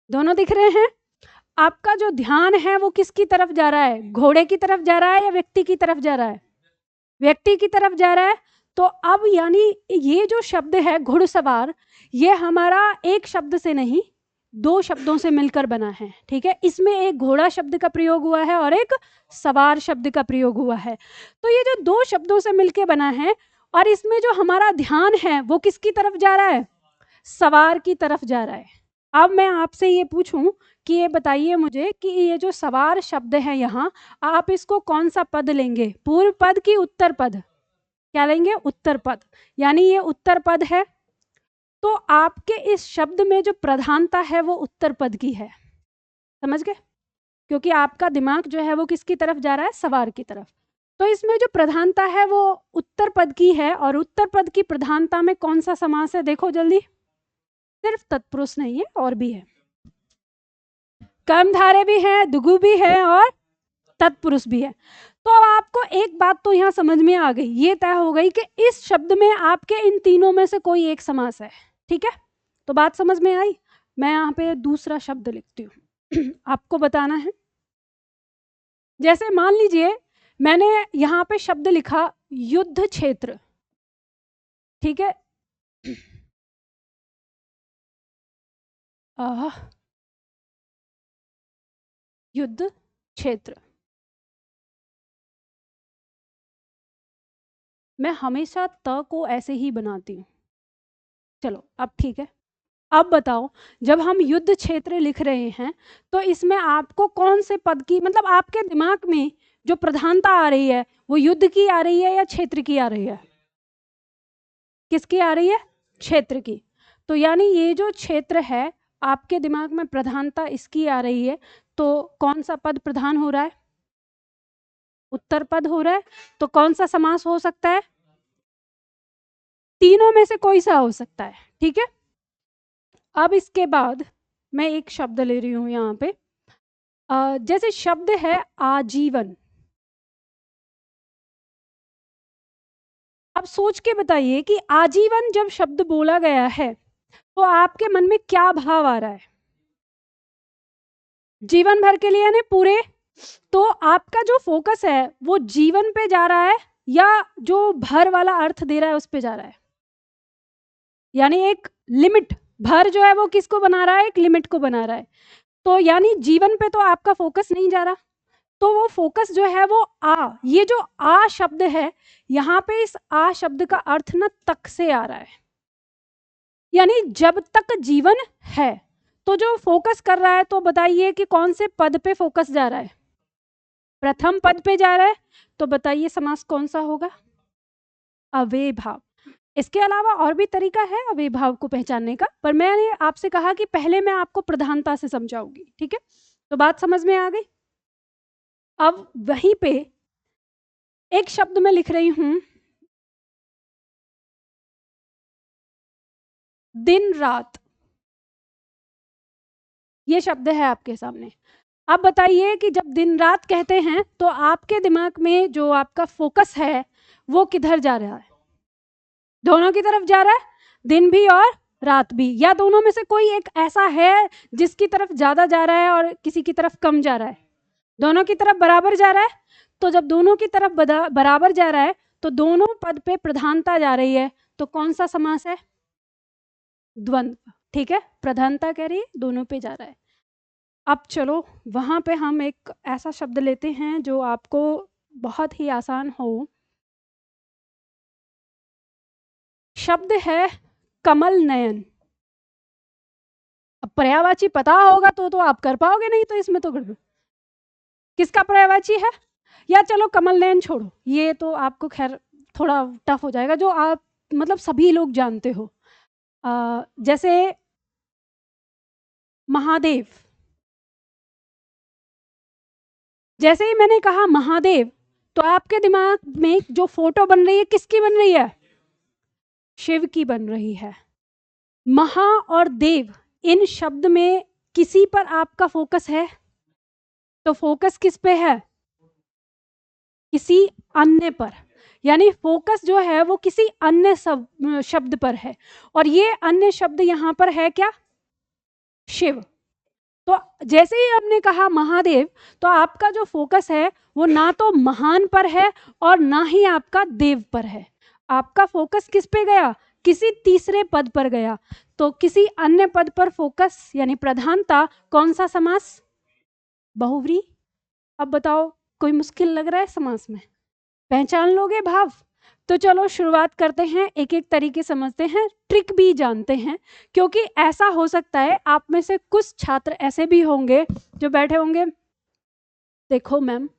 दोनों दिख रहे हैं। आपका जो ध्यान है वो किसकी तरफ जा रहा है? घोड़े की तरफ जा रहा है या व्यक्ति की तरफ जा रहा है? व्यक्ति की तरफ जा रहा है। तो अब यानी ये जो शब्द है घुड़सवार, ये हमारा एक शब्द से नहीं दो शब्दों से मिलकर बना है। ठीक है, इसमें एक घोड़ा शब्द का प्रयोग हुआ है और एक सवार शब्द का प्रयोग हुआ है। तो ये जो दो शब्दों से मिलकर बना है, और इसमें जो हमारा ध्यान है वो किसकी तरफ जा रहा है? सवार की तरफ जा रहा है। अब मैं आपसे ये पूछूं कि ये बताइए मुझे कि ये जो सवार शब्द है यहाँ, आप इसको कौन सा पद लेंगे, पूर्व पद की उत्तर पद? क्या लेंगे? उत्तर पद, यानी ये उत्तर पद है, तो आपके इस शब्द में जो प्रधानता है वो उत्तर पद की है। समझ गए? क्योंकि आपका दिमाग जो है वो किसकी तरफ जा रहा है, सवार की तरफ। तो इसमें जो प्रधानता है वो उत्तर पद की है, और उत्तर पद की प्रधानता में कौन सा समास है, देखो जल्दी। सिर्फ तत्पुरुष नहीं है, और भी है, कर्मधारय भी है, दुगु भी है, और तत्पुरुष भी है। तो अब आपको एक बात तो यहाँ समझ में आ गई, ये तय हो गई कि इस शब्द में आपके इन तीनों में से कोई एक समास है। ठीक है, तो बात समझ में आई। मैं यहाँ पे दूसरा शब्द लिखती हूँ आपको बताना है। जैसे मान लीजिए मैंने यहाँ पे शब्द लिखा युद्ध क्षेत्र, ठीक है, युद्ध क्षेत्र। मैं हमेशा त को ऐसे ही बनाती हूँ, चलो अब ठीक है। अब बताओ, जब हम युद्ध क्षेत्र लिख रहे हैं तो इसमें आपको कौन से पद की, मतलब आपके दिमाग में जो प्रधानता आ रही है वो युद्ध की आ रही है या क्षेत्र की आ रही है? किसकी आ रही है? क्षेत्र की। तो यानी ये जो क्षेत्र है आपके दिमाग में प्रधानता इसकी आ रही है, तो कौन सा पद प्रधान हो रहा है? उत्तर पद हो रहा है। तो कौन सा समास हो सकता है? तीनों में से कोई सा हो सकता है। ठीक है, अब इसके बाद मैं एक शब्द ले रही हूं यहाँ पे, जैसे शब्द है आजीवन। अब सोच के बताइए कि आजीवन जब शब्द बोला गया है तो आपके मन में क्या भाव आ रहा है? जीवन भर के लिए यानी पूरे। तो आपका जो फोकस है वो जीवन पे जा रहा है या जो भर वाला अर्थ दे रहा है उस पे जा रहा है? यानी एक लिमिट, भर जो है वो किसको बना रहा है? एक लिमिट को बना रहा है। तो यानी जीवन पे तो आपका फोकस नहीं जा रहा, तो वो फोकस जो है वो ये जो आ शब्द है यहाँ पे, इस आ शब्द का अर्थ ना तक से आ रहा है, यानी जब तक जीवन है। तो जो फोकस कर रहा है, तो बताइए कि कौन से पद पे फोकस जा रहा है? प्रथम पद पे जा रहा है। तो बताइए समास कौन सा होगा? अव्ययभाव। इसके अलावा और भी तरीका है अव्ययभाव को पहचानने का, पर मैंने आपसे कहा कि पहले मैं आपको प्रधानता से समझाऊंगी। ठीक है, तो बात समझ में आ गई। अब वहीं पे एक शब्द मैं लिख रही हूं, दिन रात। ये शब्द है आपके सामने। अब बताइए कि जब दिन रात कहते हैं तो आपके दिमाग में जो आपका फोकस है वो किधर जा रहा है? दोनों की तरफ जा रहा है, दिन भी और रात भी, या दोनों में से कोई एक ऐसा है जिसकी तरफ ज्यादा जा रहा है और किसी की तरफ कम जा रहा है? दोनों की तरफ बराबर जा रहा है। तो जब दोनों की तरफ बराबर जा रहा है तो दोनों पद पे प्रधानता जा रही है, तो कौन सा समास है? द्वंद्व। ठीक है, प्रधानता कह रही है, दोनों पे जा रहा है। अब चलो वहां पे हम एक ऐसा शब्द लेते हैं जो आपको बहुत ही आसान हो। शब्द है कमल नयन। अब पर्यायवाची पता होगा तो आप कर पाओगे, नहीं तो इसमें तो गड़बड़। किसका पर्यायवाची है? या चलो कमल नयन छोड़ो, ये तो आपको खैर थोड़ा टफ हो जाएगा, जो आप मतलब सभी लोग जानते हो। जैसे महादेव। जैसे ही मैंने कहा महादेव, तो आपके दिमाग में जो फोटो बन रही है किसकी बन रही है? शिव की बन रही है। महा और देव, इन शब्द में किसी पर आपका फोकस है? तो फोकस किस पे है? किसी अन्य पर। यानी फोकस जो है वो किसी अन्य शब्द पर है, और ये अन्य शब्द यहाँ पर है क्या? शिव। तो जैसे ही हमने कहा महादेव, तो आपका जो फोकस है वो ना तो महान पर है और ना ही आपका देव पर है। आपका फोकस किस पे गया? किसी तीसरे पद पर गया। तो किसी अन्य पद पर फोकस यानी प्रधानता, कौन सा समास? बहुव्रीहि। अब बताओ, कोई मुश्किल लग रहा है समास में? पहचान लोगे भाव? तो चलो शुरुआत करते हैं, एक एक तरीके समझते हैं, ट्रिक भी जानते हैं। क्योंकि ऐसा हो सकता है आप में से कुछ छात्र ऐसे भी होंगे जो बैठे होंगे, देखो मैम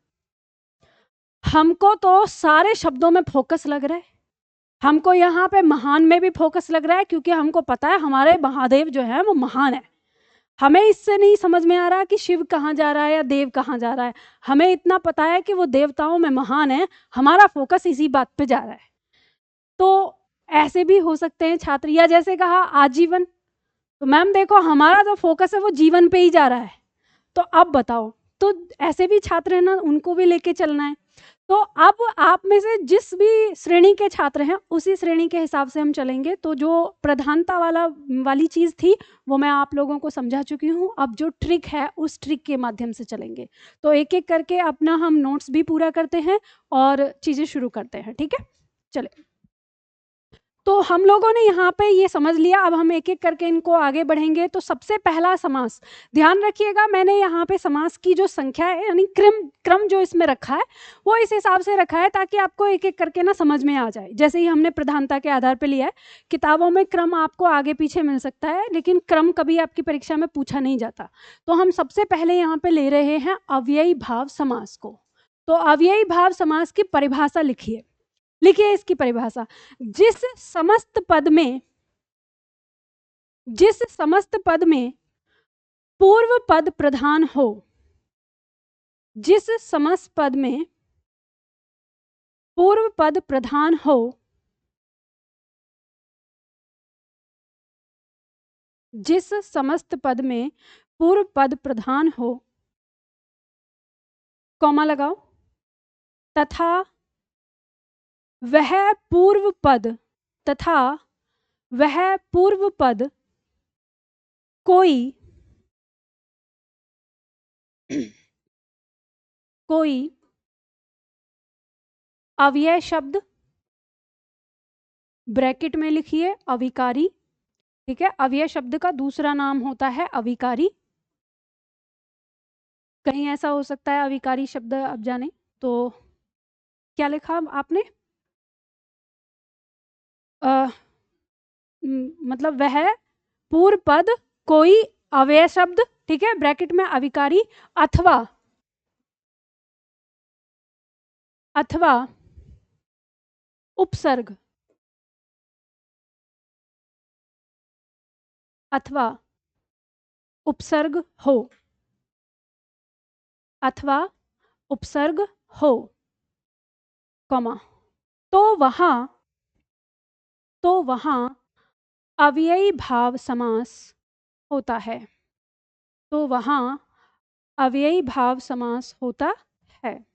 हमको तो सारे शब्दों में फोकस लग रहा है, हमको यहाँ पे महान में भी फोकस लग रहा है, क्योंकि हमको पता है हमारे महादेव जो है वो महान है, हमें इससे नहीं समझ में आ रहा कि शिव कहाँ जा रहा है या देव कहाँ जा रहा है, हमें इतना पता है कि वो देवताओं में महान है, हमारा फोकस इसी बात पे जा रहा है। तो ऐसे भी हो सकते हैं छात्र, या जैसे कहा आजीवन, तो मैम देखो हमारा जो फोकस है वो जीवन पे ही जा रहा है, तो अब बताओ, तो ऐसे भी छात्र हैं ना, उनको भी लेके चलना है। तो अब आप में से जिस भी श्रेणी के छात्र हैं उसी श्रेणी के हिसाब से हम चलेंगे। तो जो प्रधानता वाली चीज़ थी वो मैं आप लोगों को समझा चुकी हूँ, अब जो ट्रिक है उस ट्रिक के माध्यम से चलेंगे। तो एक एक करके अपना हम नोट्स भी पूरा करते हैं और चीज़ें शुरू करते हैं, ठीक है? चले, तो हम लोगों ने यहाँ पे ये समझ लिया, अब हम एक एक करके इनको आगे बढ़ेंगे। तो सबसे पहला समास, ध्यान रखिएगा मैंने यहाँ पे समास की जो संख्या है यानी क्रम जो इसमें रखा है वो इस हिसाब से रखा है ताकि आपको एक एक करके ना समझ में आ जाए। जैसे ही हमने प्रधानता के आधार पर लिया है, किताबों में क्रम आपको आगे पीछे मिल सकता है लेकिन क्रम कभी आपकी परीक्षा में पूछा नहीं जाता। तो हम सबसे पहले यहाँ पे ले रहे हैं अव्ययी भाव समास को। तो अव्ययी भाव समास की परिभाषा लिखिए, लिखिए इसकी परिभाषा, जिस समस्त पद में पूर्व पद प्रधान हो, जिस समस्त पद में पूर्व पद प्रधान हो, जिस समस्त पद में पूर्व पद प्रधान हो, कॉमा लगाओ, तथा वह पूर्व पद कोई अव्यय शब्द, ब्रैकेट में लिखिए अविकारी, ठीक है? अव्यय शब्द का दूसरा नाम होता है अविकारी। कहीं ऐसा हो सकता है अविकारी शब्द अब जाने, तो क्या लिखा आपने? मतलब वह पूर्व पद कोई अव्यय शब्द, ठीक है, ब्रैकेट में अविकारी, अथवा उपसर्ग, हो, कॉमा, तो वहां अव्ययी भाव समास होता है। तो वहां अव्ययी भाव समास होता है।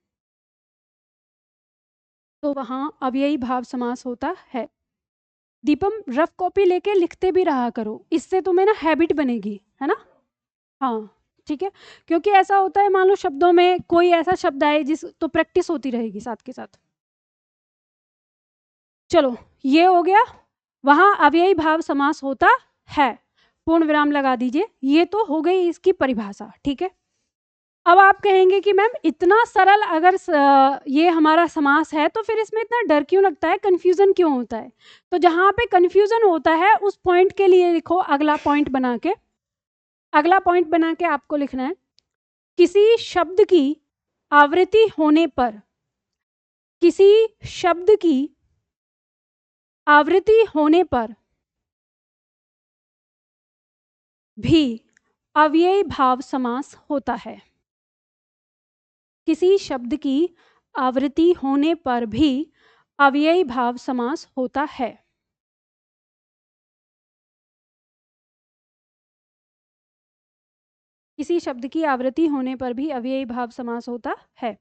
तो वहां अव्ययी भाव समास होता है। दीपम रफ कॉपी लेके लिखते भी रहा करो, इससे तुम्हें ना हैबिट बनेगी, है ना? हाँ ठीक है, क्योंकि ऐसा होता है मान लो शब्दों में कोई ऐसा शब्द आए जिस, तो प्रैक्टिस होती रहेगी साथ के साथ। चलो ये हो गया, वहां अव्ययी भाव समास होता है, पूर्ण विराम लगा दीजिए। ये तो हो गई इसकी परिभाषा, ठीक है? अब आप कहेंगे कि मैम इतना सरल अगर ये हमारा समास है तो फिर इसमें इतना डर क्यों लगता है, कंफ्यूजन क्यों होता है? तो जहां पे कंफ्यूजन होता है उस पॉइंट के लिए लिखो अगला पॉइंट बना के, अगला पॉइंट बना के आपको लिखना है, किसी शब्द की आवृत्ति होने पर, किसी शब्द की आवृत्ति होने पर भी अव्ययी भाव समास होता है। किसी शब्द की आवृत्ति होने पर भी अव्ययी भाव समास होता है। किसी शब्द की आवृत्ति होने पर भी अव्ययी भाव समास होता है,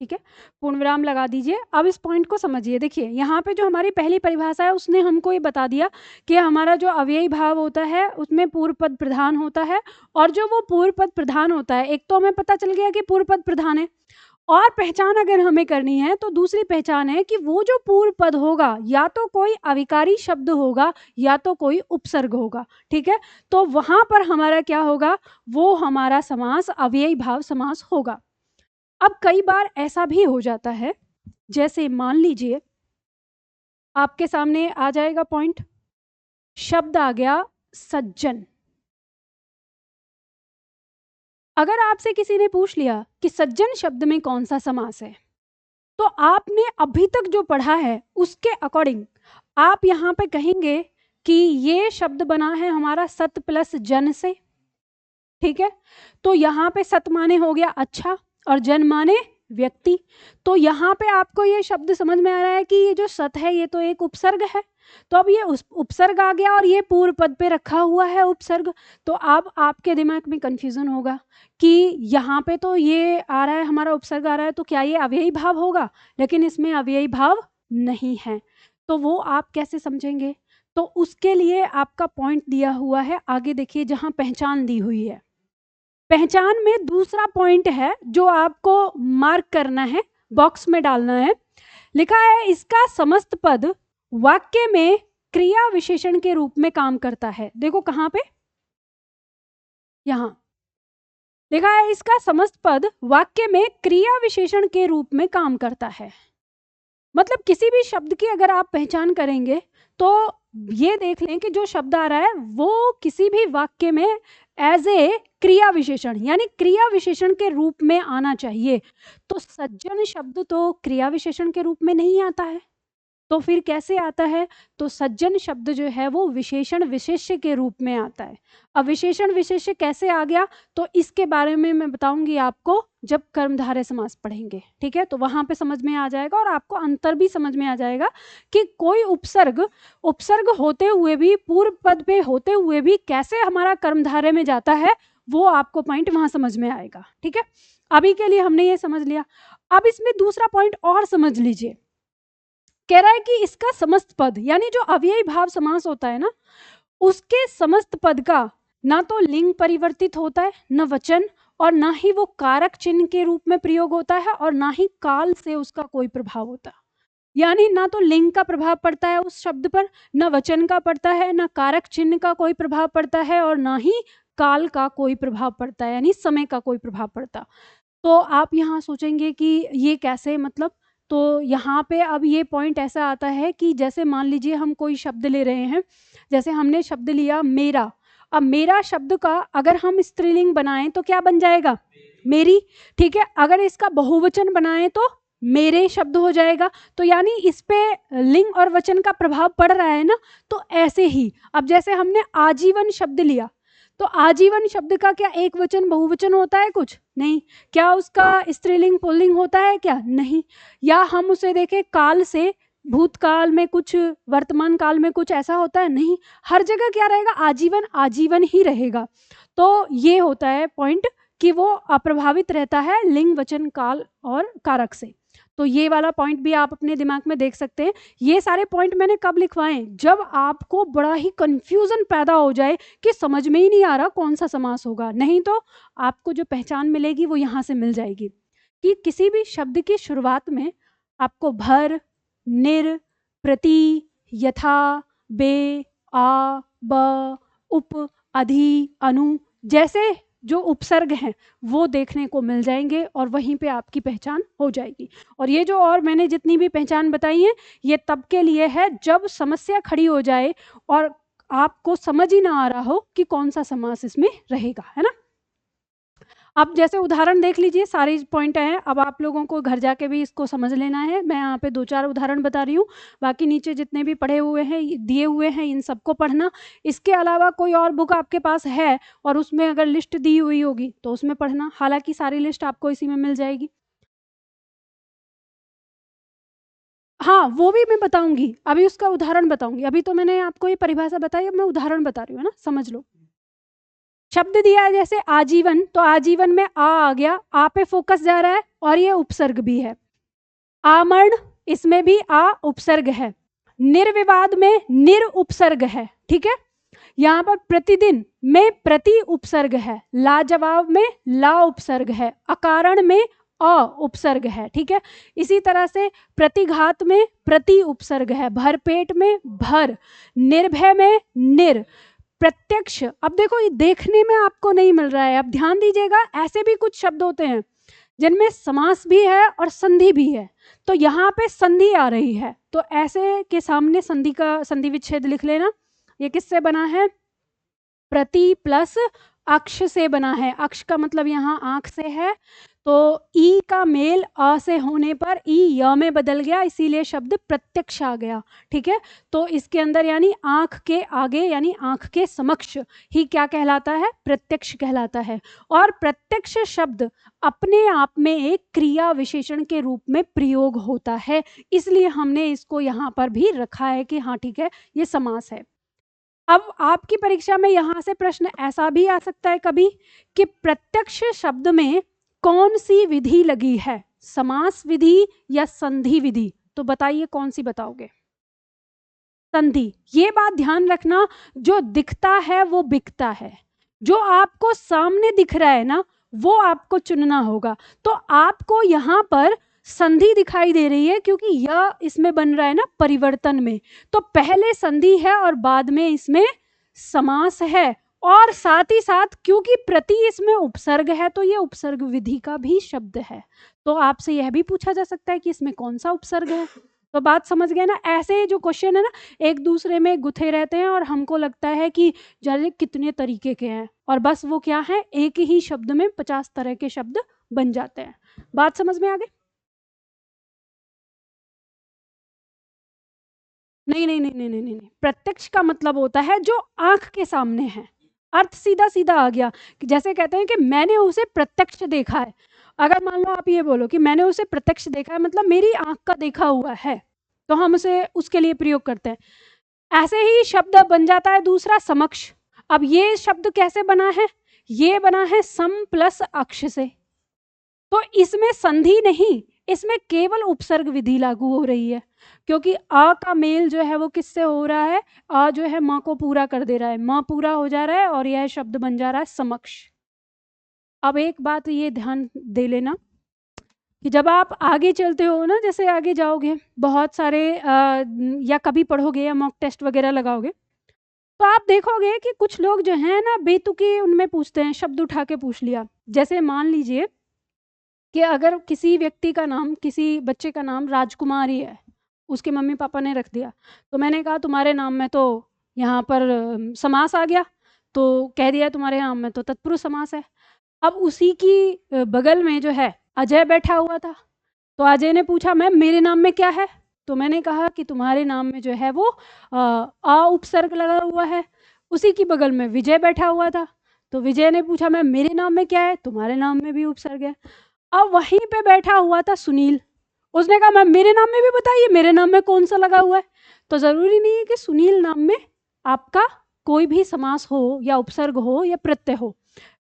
ठीक है? पूर्ण विराम लगा दीजिए। अब इस पॉइंट को समझिए, देखिए यहाँ पे जो हमारी पहली परिभाषा है उसने हमको ये बता दिया कि हमारा जो अव्ययी भाव होता है उसमें पूर्व पद प्रधान होता है, और जो वो पूर्व पद प्रधान होता है, एक तो हमें पता चल गया कि पूर्व पद प्रधान है, और पहचान अगर हमें करनी है तो दूसरी पहचान है कि वो जो पूर्व पद होगा या तो कोई अविकारी शब्द होगा या तो कोई उपसर्ग होगा, ठीक है? तो वहां पर हमारा क्या होगा, वो हमारा समास अव्ययी भाव समास होगा। अब कई बार ऐसा भी हो जाता है, जैसे मान लीजिए आपके सामने आ जाएगा पॉइंट, शब्द आ गया सज्जन। अगर आपसे किसी ने पूछ लिया कि सज्जन शब्द में कौन सा समास है, तो आपने अभी तक जो पढ़ा है उसके अकॉर्डिंग आप यहाँ पे कहेंगे कि ये शब्द बना है हमारा सत प्लस जन से, ठीक है। तो यहाँ पे सत माने हो गया अच्छा और जन माने व्यक्ति। तो यहाँ पे आपको ये शब्द समझ में आ रहा है कि ये जो सत है ये तो एक उपसर्ग है, तो अब ये उपसर्ग आ गया और ये पूर्व पद पे रखा हुआ है उपसर्ग। तो अब आपके दिमाग में कंफ्यूजन होगा कि यहाँ पे तो ये आ रहा है, हमारा उपसर्ग आ रहा है, तो क्या ये अव्ययी भाव होगा? लेकिन इसमें अव्ययी भाव नहीं है, तो वो आप कैसे समझेंगे? तो उसके लिए आपका पॉइंट दिया हुआ है, आगे देखिए जहाँ पहचान दी हुई है। पहचान में दूसरा पॉइंट है जो आपको मार्क करना है, बॉक्स में डालना है। लिखा है इसका समस्त पद वाक्य में क्रिया विशेषण के रूप में काम करता है। देखो कहाँ पे, यहाँ लिखा है इसका समस्त पद वाक्य में क्रिया विशेषण के रूप में काम करता है। मतलब किसी भी शब्द की अगर आप पहचान करेंगे तो ये देख लें कि जो शब्द आ रहा है वो किसी भी वाक्य में एज ए क्रिया विशेषण यानी क्रिया विशेषण के रूप में आना चाहिए। तो सज्जन शब्द तो क्रिया विशेषण के रूप में नहीं आता है, तो फिर कैसे आता है? तो सज्जन शब्द जो है वो विशेषण विशेष्य के रूप में आता है। अब विशेषण विशेष्य कैसे आ गया तो इसके बारे में मैं बताऊंगी आपको जब कर्मधारय समास पढ़ेंगे, ठीक है? तो वहां पे समझ में आ जाएगा और आपको अंतर भी समझ में आ जाएगा कि कोई उपसर्ग होते हुए भी, पूर्व पद पे होते हुए भी कैसे हमारा कर्मधारय में जाता है, वो आपको पॉइंट वहां समझ में आएगा, ठीक है? अभी के लिए हमने ये समझ लिया। अब इसमें दूसरा पॉइंट और समझ लीजिए। कह रहा है कि इसका समस्त पद यानी जो अव्ययी भाव समास होता है ना, उसके समस्त पद का ना तो लिंग परिवर्तित होता है, न वचन, और ना ही वो कारक चिन्ह के रूप में प्रयोग होता है, और ना ही काल से उसका कोई प्रभाव होता है। यानी ना तो लिंग का प्रभाव पड़ता है उस शब्द पर, न वचन का पड़ता है, न कारक चिन्ह का कोई प्रभाव पड़ता है, और ना ही काल का कोई प्रभाव पड़ता है यानी समय का कोई प्रभाव पड़ता। तो आप यहाँ सोचेंगे कि ये कैसे, मतलब तो यहाँ पे अब ये पॉइंट ऐसा आता है कि जैसे मान लीजिए हम कोई शब्द ले रहे हैं, जैसे हमने शब्द लिया मेरा। अब मेरा शब्द का अगर हम स्त्रीलिंग बनाएं तो क्या बन जाएगा? मेरी, ठीक है। अगर इसका बहुवचन बनाएं तो मेरे शब्द हो जाएगा। तो यानी इस पे लिंग और वचन का प्रभाव पड़ रहा है ना। तो ऐसे ही अब जैसे हमने आजीवन शब्द लिया, तो आजीवन शब्द का क्या एक वचन बहुवचन होता है? कुछ नहीं। क्या उसका स्त्रीलिंग पुल्लिंग होता है? क्या नहीं। या हम उसे देखें काल से, भूतकाल में कुछ, वर्तमान काल में कुछ, ऐसा होता है? नहीं। हर जगह क्या रहेगा? आजीवन आजीवन ही रहेगा। तो ये होता है पॉइंट कि वो अप्रभावित रहता है लिंग वचन काल और कारक से। तो ये वाला पॉइंट भी आप अपने दिमाग में देख सकते हैं। ये सारे पॉइंट मैंने कब लिखवाए? जब आपको बड़ा ही कंफ्यूजन पैदा हो जाए कि समझ में ही नहीं आ रहा कौन सा समास होगा। नहीं तो आपको जो पहचान मिलेगी वो यहाँ से मिल जाएगी कि किसी भी शब्द की शुरुआत में आपको भर, निर, प्रति, यथा, बे, आ, ब, उप, अधि, अनु जैसे जो उपसर्ग हैं वो देखने को मिल जाएंगे और वहीं पे आपकी पहचान हो जाएगी। और ये जो और मैंने जितनी भी पहचान बताई है ये तब के लिए है जब समस्या खड़ी हो जाए और आपको समझ ही ना आ रहा हो कि कौन सा समास इसमें रहेगा, है ना। अब जैसे उदाहरण देख लीजिए, सारे पॉइंट हैं। अब आप लोगों को घर जाके भी इसको समझ लेना है। मैं यहाँ पे 2-4 उदाहरण बता रही हूँ, बाकी नीचे जितने भी पढ़े हुए हैं, दिए हुए हैं, इन सबको पढ़ना। इसके अलावा कोई और बुक आपके पास है और उसमें अगर लिस्ट दी हुई होगी तो उसमें पढ़ना। हालांकि सारी लिस्ट आपको इसी में मिल जाएगी। हाँ, वो भी मैं बताऊंगी, अभी उसका उदाहरण बताऊंगी। अभी तो मैंने आपको ये परिभाषा बताई, अब मैं उदाहरण बता रही हूँ ना, समझ लो। शब्द दिया है जैसे आजीवन, तो आजीवन में आ गया, आ पे फोकस जा रहा है और ये उपसर्ग भी है। आमरण, इसमें भी आ उपसर्ग है। निर्विवाद में निर उपसर्ग है, ठीक है। यहाँ पर प्रतिदिन में प्रति उपसर्ग है। लाजवाब में ला उपसर्ग है। अकारण में अ उपसर्ग है, ठीक है। इसी तरह से प्रतिघात में प्रति उपसर्ग है। भरपेट में भर, निर्भय में निर, प्रत्यक्ष। अब देखो ये देखने में आपको नहीं मिल रहा है, अब ध्यान दीजिएगा। ऐसे भी कुछ शब्द होते हैं जिनमें समास भी है और संधि भी है, तो यहाँ पे संधि आ रही है, तो ऐसे के सामने संधि विच्छेद लिख लेना। ये किससे बना है? प्रति प्लस अक्ष से बना है। अक्ष का मतलब यहाँ आंख से है, तो ई का मेल अ से होने पर ई य में बदल गया, इसीलिए शब्द प्रत्यक्ष आ गया। ठीक है, तो इसके अंदर यानी आंख के आगे यानी आंख के समक्ष ही क्या कहलाता है? प्रत्यक्ष कहलाता है। और प्रत्यक्ष शब्द अपने आप में एक क्रिया विशेषण के रूप में प्रयोग होता है, इसलिए हमने इसको यहाँ पर भी रखा है कि हाँ ठीक है ये समास है। अब आपकी परीक्षा में यहाँ से प्रश्न ऐसा भी आ सकता है कभी कि प्रत्यक्ष शब्द में कौन सी विधि लगी है, समास विधि या संधि विधि? तो बताइए कौन सी बताओगे? संधि। ये बात ध्यान रखना, जो दिखता है वो बिकता है, जो आपको सामने दिख रहा है ना वो आपको चुनना होगा। तो आपको यहाँ पर संधि दिखाई दे रही है क्योंकि यह इसमें बन रहा है ना परिवर्तन में, तो पहले संधि है और बाद में इसमें समास है। और साथ ही साथ क्योंकि प्रति इसमें उपसर्ग है तो ये उपसर्ग विधि का भी शब्द है। तो आपसे यह भी पूछा जा सकता है कि इसमें कौन सा उपसर्ग है। तो बात समझ गए ना? ऐसे जो क्वेश्चन है ना एक दूसरे में गुथे रहते हैं और हमको लगता है कि जाने कितने तरीके के हैं, और बस वो क्या है, एक ही शब्द में 50 तरह के शब्द बन जाते हैं। बात समझ में आ गई? नहीं नहीं नहीं नहीं नहीं नहीं, प्रत्यक्ष का मतलब होता है जो आंख के सामने है। अर्थ सीधा सीधा आ गया कि जैसे कहते हैं कि मैंने उसे प्रत्यक्ष देखा है। अगर मान लो आप ये बोलो कि मैंने उसे प्रत्यक्ष देखा है, मतलब मेरी आंख का देखा हुआ है, तो हम उसे उसके लिए प्रयोग करते हैं। ऐसे ही शब्द बन जाता है दूसरा समक्ष। अब ये शब्द कैसे बना है? ये बना है सम प्लस अक्ष से, तो इसमें संधि नहीं, इसमें केवल उपसर्ग विधि लागू हो रही है, क्योंकि आ का मेल जो है वो किससे हो रहा है? आ जो है माँ को पूरा कर दे रहा है, माँ पूरा हो जा रहा है और यह शब्द बन जा रहा है समक्ष। अब एक बात ये ध्यान दे लेना कि जब आप आगे चलते हो ना, जैसे आगे जाओगे बहुत सारे या कभी पढ़ोगे या मॉक टेस्ट वगैरह लगाओगे, तो आप देखोगे कि कुछ लोग जो हैं ना बेतुकी उनमें पूछते हैं, शब्द उठा के पूछ लिया। जैसे मान लीजिए कि अगर किसी व्यक्ति का नाम, किसी बच्चे का नाम राजकुमारी है, उसके मम्मी पापा ने रख दिया, तो मैंने कहा तुम्हारे नाम में तो यहाँ पर समास आ गया, तो कह दिया तुम्हारे नाम में तो तत्पुरुष समास है। अब उसी की बगल में जो है अजय बैठा हुआ था, तो अजय ने पूछा मैम मेरे नाम में क्या है? तो मैंने कहा कि तुम्हारे नाम में जो है वो आ उपसर्ग लगा हुआ है। उसी की बगल में विजय बैठा हुआ था, तो विजय ने पूछा मैम मेरे नाम में क्या है? तुम्हारे नाम में भी उपसर्ग है। अब वहीं पे बैठा हुआ था सुनील, उसने कहा मैम मेरे नाम में भी बताइए, मेरे नाम में कौन सा लगा हुआ है? तो जरूरी नहीं है कि सुनील नाम में आपका कोई भी समास हो या उपसर्ग हो या प्रत्यय हो।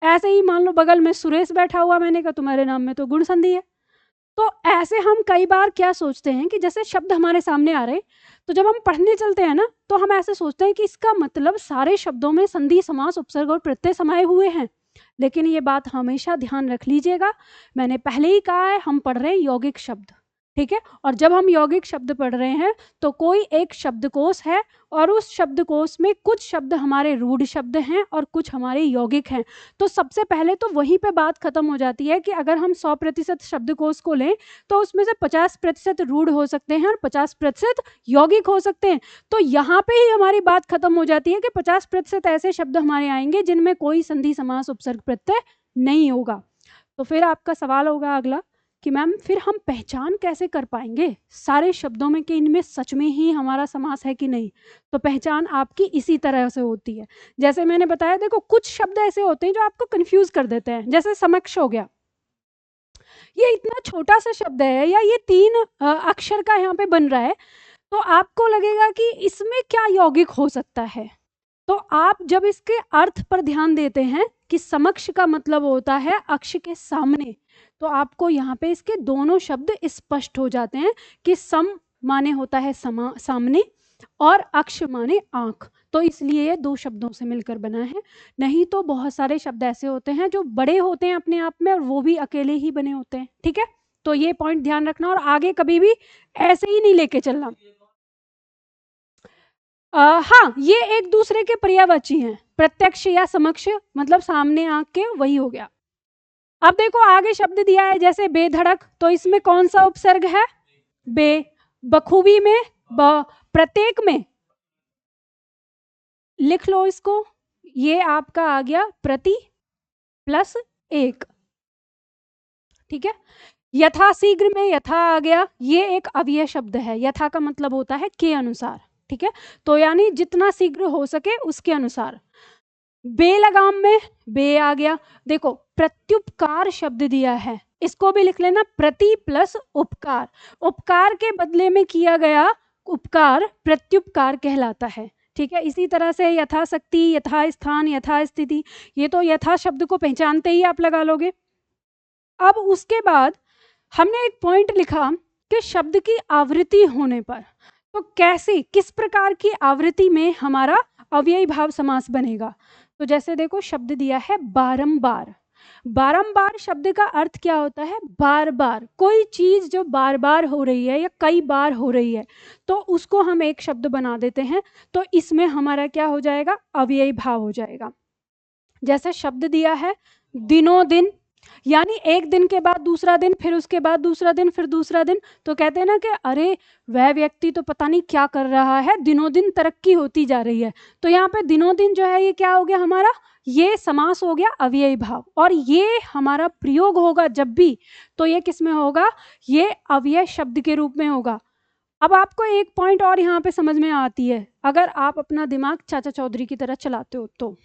ऐसे ही मान लो बगल में सुरेश बैठा हुआ, मैंने कहा तुम्हारे नाम में तो गुण संधि है। तो ऐसे हम कई बार क्या सोचते हैं कि जैसे शब्द हमारे सामने आ रहे, तो जब हम पढ़ने चलते हैं ना तो हम ऐसे सोचते हैं कि इसका मतलब सारे शब्दों में संधि समास उपसर्ग और प्रत्यय समाये हुए हैं। लेकिन ये बात हमेशा ध्यान रख लीजिएगा, मैंने पहले ही कहा है हम पढ़ रहे हैं यौगिक शब्द, ठीक है? और जब हम यौगिक शब्द पढ़ रहे हैं तो कोई एक शब्दकोश है और उस शब्दकोश में कुछ शब्द हमारे रूढ़ शब्द हैं और कुछ हमारे यौगिक हैं। तो सबसे पहले तो वहीं पे बात खत्म हो जाती है कि अगर हम 100% शब्दकोश को लें तो उसमें से 50% रूढ़ हो सकते हैं और 50% यौगिक हो सकते हैं। तो यहाँ पे ही हमारी बात खत्म हो जाती है कि 50% ऐसे शब्द हमारे आएंगे जिनमें कोई संधि समास उपसर्ग प्रत्यय नहीं होगा। तो फिर आपका सवाल होगा अगला कि मैम फिर हम पहचान कैसे कर पाएंगे सारे शब्दों में कि इनमें सच में ही हमारा समास है कि नहीं? तो पहचान आपकी इसी तरह से होती है, जैसे मैंने बताया, देखो कुछ शब्द ऐसे होते हैं जो आपको कंफ्यूज कर देते हैं, जैसे समक्ष हो गया, ये इतना छोटा सा शब्द है या ये 3 अक्षर का यहाँ पे बन रहा है, तो आपको लगेगा कि इसमें क्या यौगिक हो सकता है। तो आप जब इसके अर्थ पर ध्यान देते हैं कि समक्ष का मतलब होता है अक्ष के सामने, तो आपको यहाँ पे इसके दोनों शब्द स्पष्ट हो जाते हैं कि सम माने होता है सामने और अक्ष माने आंख, तो इसलिए ये 2 शब्दों से मिलकर बना है। नहीं तो बहुत सारे शब्द ऐसे होते हैं जो बड़े होते हैं अपने आप में और वो भी अकेले ही बने होते हैं, ठीक है? तो ये पॉइंट ध्यान रखना और आगे कभी भी ऐसे ही नहीं लेके चलना। हाँ, ये एक दूसरे के पर्यायवाची हैं, प्रत्यक्ष या समक्ष मतलब सामने आंख के, वही हो गया। अब देखो आगे शब्द दिया है जैसे बेधड़क, तो इसमें कौन सा उपसर्ग है? बे। बखूबी में ब। प्रत्येक में लिख लो इसको, ये आपका आ गया प्रति प्लस 1, ठीक है। यथाशीघ्र में यथा आ गया, ये एक अव्यय शब्द है। यथा का मतलब होता है के अनुसार, ठीक है। तो यानी जितना शीघ्र हो सके उसके अनुसार। बेलगाम में बे आ गया। देखो प्रत्युपकार शब्द दिया है, इसको भी लिख लेना, प्रति प्लस उपकार। उपकार के बदले में किया गया उपकार प्रत्युपकार कहलाता है, ठीक है। इसी तरह से यथाशक्ति, यथा स्थान, यथा स्थिति, ये तो यथा शब्द को पहचानते ही आप लगा लोगे। अब उसके बाद हमने एक पॉइंट लिखा कि शब्द की आवृत्ति होने पर, तो कैसी, किस प्रकार की आवृत्ति में हमारा अव्ययी भाव समास बनेगा। तो जैसे देखो शब्द दिया है बारंबार। बारंबार शब्द का अर्थ क्या होता है, बार बार। कोई चीज जो बार बार हो रही है या कई बार हो रही है तो उसको हम एक शब्द बना देते हैं, तो इसमें हमारा क्या हो जाएगा, अव्ययी भाव हो जाएगा। जैसे शब्द दिया है दिनों दिन, यानी एक दिन के बाद दूसरा दिन, फिर उसके बाद दूसरा दिन, फिर दूसरा दिन। तो कहते हैं ना कि अरे वह व्यक्ति तो पता नहीं क्या कर रहा है, दिनों दिन तरक्की होती जा रही है। तो यहाँ पे दिनों दिन जो है ये क्या हो गया हमारा, ये समास हो गया अव्ययी भाव। और ये हमारा प्रयोग होगा जब भी, तो ये किस में होगा, ये अव्यय शब्द के रूप में होगा। अब आपको एक पॉइंट और यहाँ पे समझ में आती है, अगर आप अपना दिमाग चाचा चौधरी की तरह चलाते हो तो,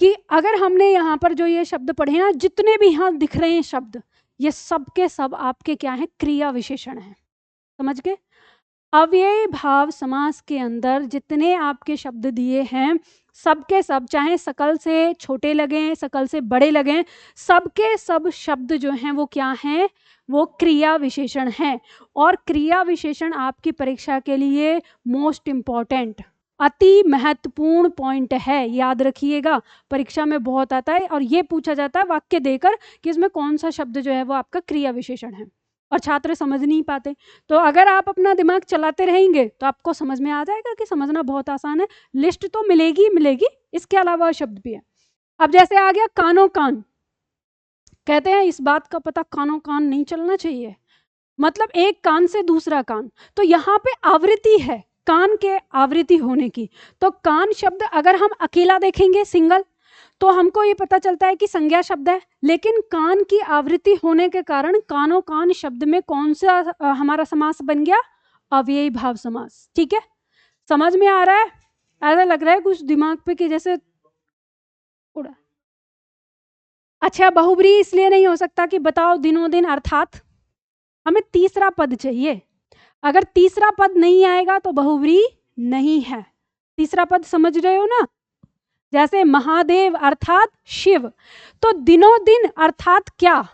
कि अगर हमने यहाँ पर जो ये शब्द पढ़े ना, जितने भी यहाँ दिख रहे हैं शब्द, ये सब के सब आपके क्या हैं, क्रिया विशेषण हैं। समझ गए। अव्ययी भाव समास के अंदर जितने आपके शब्द दिए हैं, सबके सब, चाहे सकल से छोटे लगें सकल से बड़े लगें, सबके सब शब्द जो हैं वो क्या हैं, वो क्रिया विशेषण हैं। और क्रिया विशेषण आपकी परीक्षा के लिए मोस्ट इम्पॉर्टेंट, अति महत्वपूर्ण पॉइंट है, याद रखिएगा। परीक्षा में बहुत आता है और ये पूछा जाता है वाक्य देकर कि इसमें कौन सा शब्द जो है वो आपका क्रिया विशेषण है, और छात्र समझ नहीं पाते। तो अगर आप अपना दिमाग चलाते रहेंगे तो आपको समझ में आ जाएगा कि समझना बहुत आसान है। लिस्ट तो मिलेगी मिलेगी, इसके अलावा शब्द भी है। अब जैसे आ गया कानो कान, कहते हैं इस बात का पता कानो कान नहीं चलना चाहिए, मतलब एक कान से दूसरा कान। तो यहाँ पे आवृत्ति है कान के आवृत्ति होने की। तो कान शब्द अगर हम अकेला देखेंगे सिंगल, तो हमको ये पता चलता है कि संज्ञा शब्द है, लेकिन कान की आवृत्ति होने के कारण कानो कान शब्द में कौन सा हमारा समास बन गया, अव्ययी भाव समास। ठीक है, समझ में आ रहा है। ऐसा लग रहा है कुछ दिमाग पे कि जैसे उड़ा। अच्छा, बहुब्री इसलिए नहीं हो सकता कि बताओ दिनों दिन, अर्थात हमें तीसरा पद चाहिए। अगर तीसरा पद नहीं आएगा तो बहुब्री नहीं है। तीसरा पद समझ रहे हो ना, जैसे महादेव अर्थात शिव, तो दिनों दिन अर्थात क्या,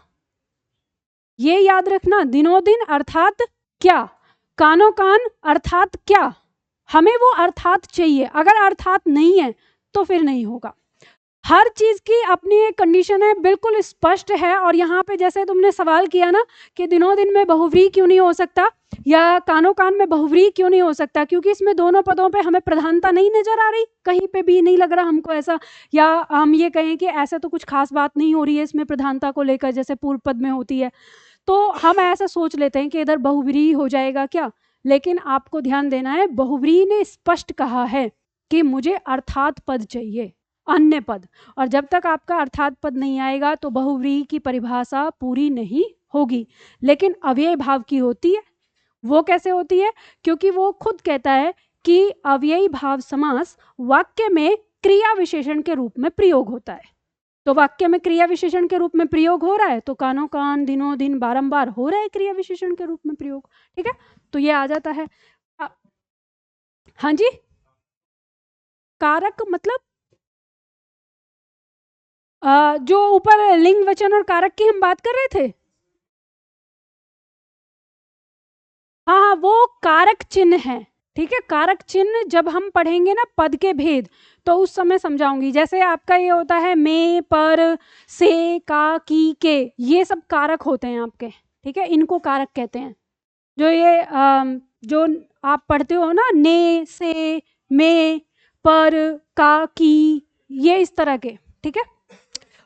ये याद रखना, दिनों दिन अर्थात क्या, कानो कान अर्थात क्या, हमें वो अर्थात चाहिए। अगर अर्थात नहीं है तो फिर नहीं होगा। हर चीज की अपनी एक कंडीशन है, बिल्कुल स्पष्ट है। और यहाँ पे जैसे तुमने सवाल किया ना कि दिनों दिन में बहुव्रीहि क्यों नहीं हो सकता, या कानो कान में बहुव्रीहि क्यों नहीं हो सकता, क्योंकि इसमें दोनों पदों पे हमें प्रधानता नहीं नजर आ रही, कहीं पे भी नहीं लग रहा हमको ऐसा। या हम ये कहें कि ऐसा तो कुछ खास बात नहीं हो रही है इसमें प्रधानता को लेकर, जैसे पूर्व पद में होती है, तो हम ऐसा सोच लेते हैं कि इधर बहुव्रीहि हो जाएगा क्या। लेकिन आपको ध्यान देना है, बहुव्रीहि ने स्पष्ट कहा है कि मुझे अर्थात पद चाहिए, अन्य पद। और जब तक आपका अर्थात पद नहीं आएगा तो बहुव्रीहि की परिभाषा पूरी नहीं होगी। लेकिन अव्यय भाव की होती है। वो कैसे होती है, क्योंकि वो खुद कहता है कि अव्ययी भाव समास वाक्य में क्रिया विशेषण के रूप में प्रयोग होता है। तो वाक्य में क्रिया विशेषण के रूप में प्रयोग हो रहा है, तो कानो कान दिनों दिन बारंबार हो रहा है क्रिया विशेषण के रूप में प्रयोग। ठीक है, तो ये आ जाता है। हाँ जी, कारक मतलब जो ऊपर लिंग वचन और कारक की हम बात कर रहे थे। हाँ हाँ, वो कारक चिन्ह है। ठीक है, कारक चिन्ह जब हम पढ़ेंगे ना पद के भेद, तो उस समय समझाऊंगी। जैसे आपका ये होता है में, पर, से, का, की, के, ये सब कारक होते हैं आपके। ठीक है, इनको कारक कहते हैं। जो ये जो आप पढ़ते हो ना, ने, से, में, पर, का, की, ये इस तरह के। ठीक है,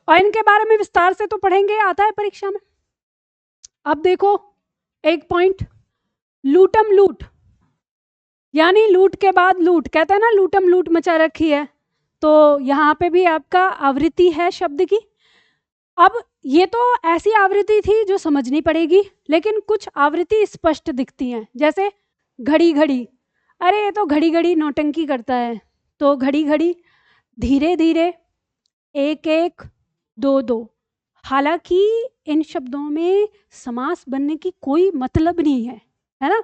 और इनके बारे में विस्तार से तो पढ़ेंगे, आता है परीक्षा में। अब देखो एक पॉइंट, लूटम लूट, यानी लूट के बाद लूट, कहते हैं ना लूटम लूट मचा रखी है। तो यहाँ पे भी आपका आवृत्ति है शब्द की। अब ये तो ऐसी आवृत्ति थी जो समझनी पड़ेगी, लेकिन कुछ आवृत्ति स्पष्ट दिखती हैं, जैसे घड़ी घड़ी। अरे ये तो घड़ी घड़ी नौटंकी करता है, तो घड़ी घड़ी, धीरे धीरे, एक एक, दो दो। हालांकि इन शब्दों में समास बनने की कोई मतलब नहीं है ना?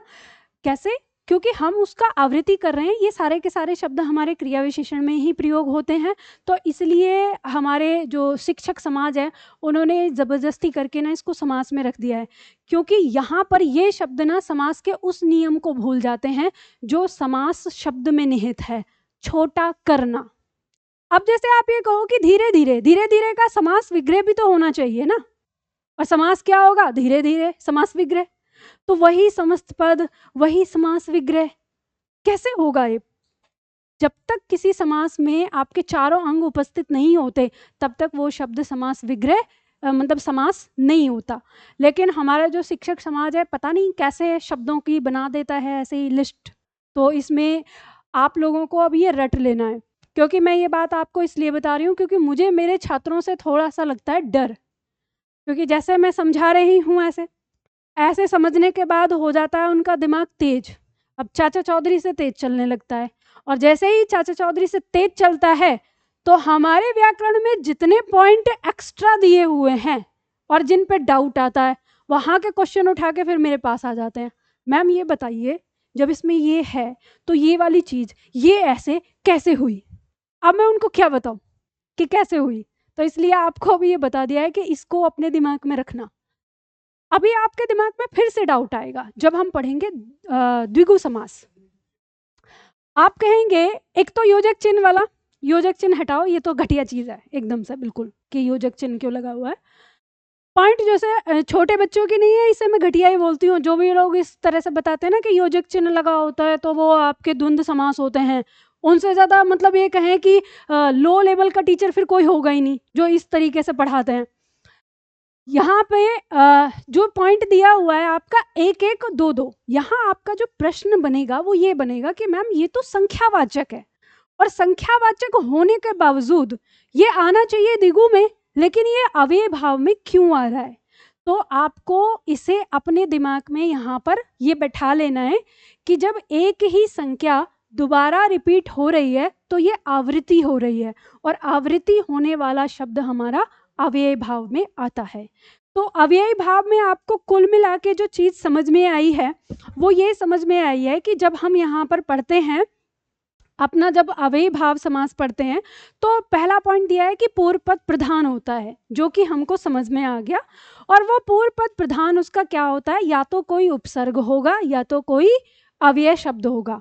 कैसे? क्योंकि हम उसका आवृत्ति कर रहे हैं, ये सारे के सारे शब्द हमारे क्रिया विशेषण में ही प्रयोग होते हैं, तो इसलिए हमारे जो शिक्षक समाज है उन्होंने ज़बरदस्ती करके ना इसको समास में रख दिया है, क्योंकि यहाँ पर ये शब्द ना समास के उस नियम को भूल जाते हैं जो समास शब्द में निहित है, छोटा करना। अब जैसे आप ये कहो कि धीरे धीरे, धीरे धीरे का समास विग्रह भी तो होना चाहिए ना, और समास क्या होगा? धीरे धीरे समास विग्रह। तो वही समस्त पद, वही समास विग्रह कैसे होगा ये? जब तक किसी समास में आपके चारों अंग उपस्थित नहीं होते तब तक वो शब्द समास विग्रह मतलब समास नहीं होता। लेकिन हमारा जो शिक्षक समाज है पता नहीं कैसे शब्दों की बना देता है ऐसे ही लिस्ट। तो इसमें आप लोगों को अब ये रट लेना है, क्योंकि मैं ये बात आपको इसलिए बता रही हूँ क्योंकि मुझे मेरे छात्रों से थोड़ा सा लगता है डर, क्योंकि जैसे मैं समझा रही हूँ ऐसे ऐसे समझने के बाद हो जाता है उनका दिमाग तेज। अब चाचा चौधरी से तेज चलने लगता है, और जैसे ही चाचा चौधरी से तेज चलता है तो हमारे व्याकरण में जितने पॉइंट एक्स्ट्रा दिए हुए हैं और जिन पे डाउट आता है वहाँ के क्वेश्चन उठा के फिर मेरे पास आ जाते हैं। मैम ये बताइए, जब इसमें ये है तो ये वाली चीज़ ये ऐसे कैसे हुई? अब मैं उनको क्या बताऊँ कि कैसे हुई? तो इसलिए आपको अभी ये बता दिया है कि इसको अपने दिमाग में रखना। अभी आपके दिमाग में फिर से डाउट आएगा जब हम पढ़ेंगे द्विगु समास। आप कहेंगे एक तो योजक चिन्ह वाला, योजक चिन्ह हटाओ, ये तो घटिया चीज़ है एकदम से बिल्कुल कि योजक चिन्ह क्यों लगा हुआ है। पॉइंट जैसे छोटे बच्चों की नहीं है, इसे मैं घटिया ही बोलती हूँ। जो भी लोग इस तरह से बताते हैं ना कि योजक चिन्ह लगा होता है तो वो आपके द्वंद्व समास होते हैं, उनसे ज़्यादा मतलब ये कहें कि लो लेवल का टीचर फिर कोई होगा ही नहीं जो इस तरीके से पढ़ाते हैं। यहाँ पे जो पॉइंट दिया हुआ है आपका एक एक दो दो, यहाँ आपका जो प्रश्न बनेगा वो ये बनेगा कि मैम ये तो संख्यावाचक है, और संख्यावाचक होने के बावजूद ये आना चाहिए द्विगु में, लेकिन ये अव्यय भाव में क्यों आ रहा है? तो आपको इसे अपने दिमाग में यहाँ पर ये बैठा लेना है कि जब एक ही संख्या दोबारा रिपीट हो रही है तो ये आवृत्ति हो रही है, और आवृत्ति होने वाला शब्द हमारा अव्यय भाव में आता है। तो अव्यय भाव में आपको कुल मिला के जो चीज़ समझ में आई है वो ये समझ में आई है कि जब हम यहाँ पर पढ़ते हैं अपना, जब अव्यय भाव समास पढ़ते हैं तो पहला पॉइंट दिया है कि पूर्व पद प्रधान होता है, जो कि हमको समझ में आ गया। और वो पूर्व पद प्रधान उसका क्या होता है? या तो कोई उपसर्ग होगा या तो कोई अव्यय शब्द होगा।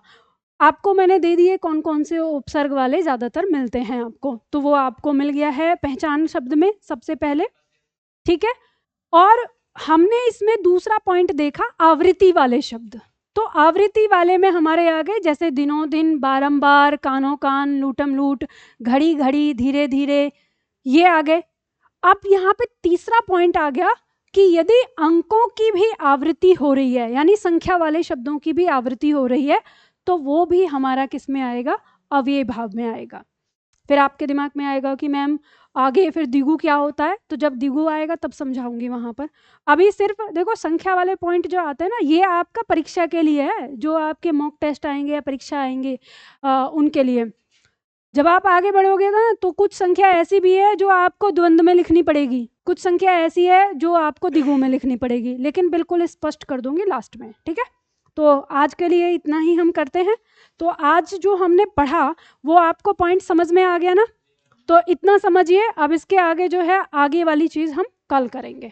आपको मैंने दे दिए कौन कौन से उपसर्ग वाले ज़्यादातर मिलते हैं आपको, तो वो आपको मिल गया है पहचान शब्द में सबसे पहले, ठीक है। और हमने इसमें दूसरा पॉइंट देखा आवृत्ति वाले शब्द, तो आवृत्ति वाले में हमारे आ गए जैसे दिनों दिन, बारंबार, कानों कान, लूटम लूट, घड़ी घड़ी, धीरे धीरे, ये आ गए। अब यहाँ पे तीसरा पॉइंट आ गया कि यदि अंकों की भी आवृत्ति हो रही है, यानी संख्या वाले शब्दों की भी आवृत्ति हो रही है, तो वो भी हमारा किस में आएगा? अव्यय भाव में आएगा। फिर आपके दिमाग में आएगा कि मैम आगे फिर द्विगु क्या होता है, तो जब द्विगु आएगा तब समझाऊंगी वहाँ पर। अभी सिर्फ देखो संख्या वाले पॉइंट जो आते हैं ना, ये आपका परीक्षा के लिए है, जो आपके मॉक टेस्ट आएंगे या परीक्षा आएंगे उनके लिए। जब आप आगे बढ़ोगे ना तो कुछ संख्या ऐसी भी है जो आपको द्वंद्व में लिखनी पड़ेगी, कुछ संख्या ऐसी है जो आपको द्विगु में लिखनी पड़ेगी, लेकिन बिल्कुल स्पष्ट कर दूंगी लास्ट में, ठीक है। तो आज के लिए इतना ही हम करते हैं। तो आज जो हमने पढ़ा वो आपको पॉइंट समझ में आ गया ना, तो इतना समझिए। अब इसके आगे जो है आगे वाली चीज हम कल करेंगे।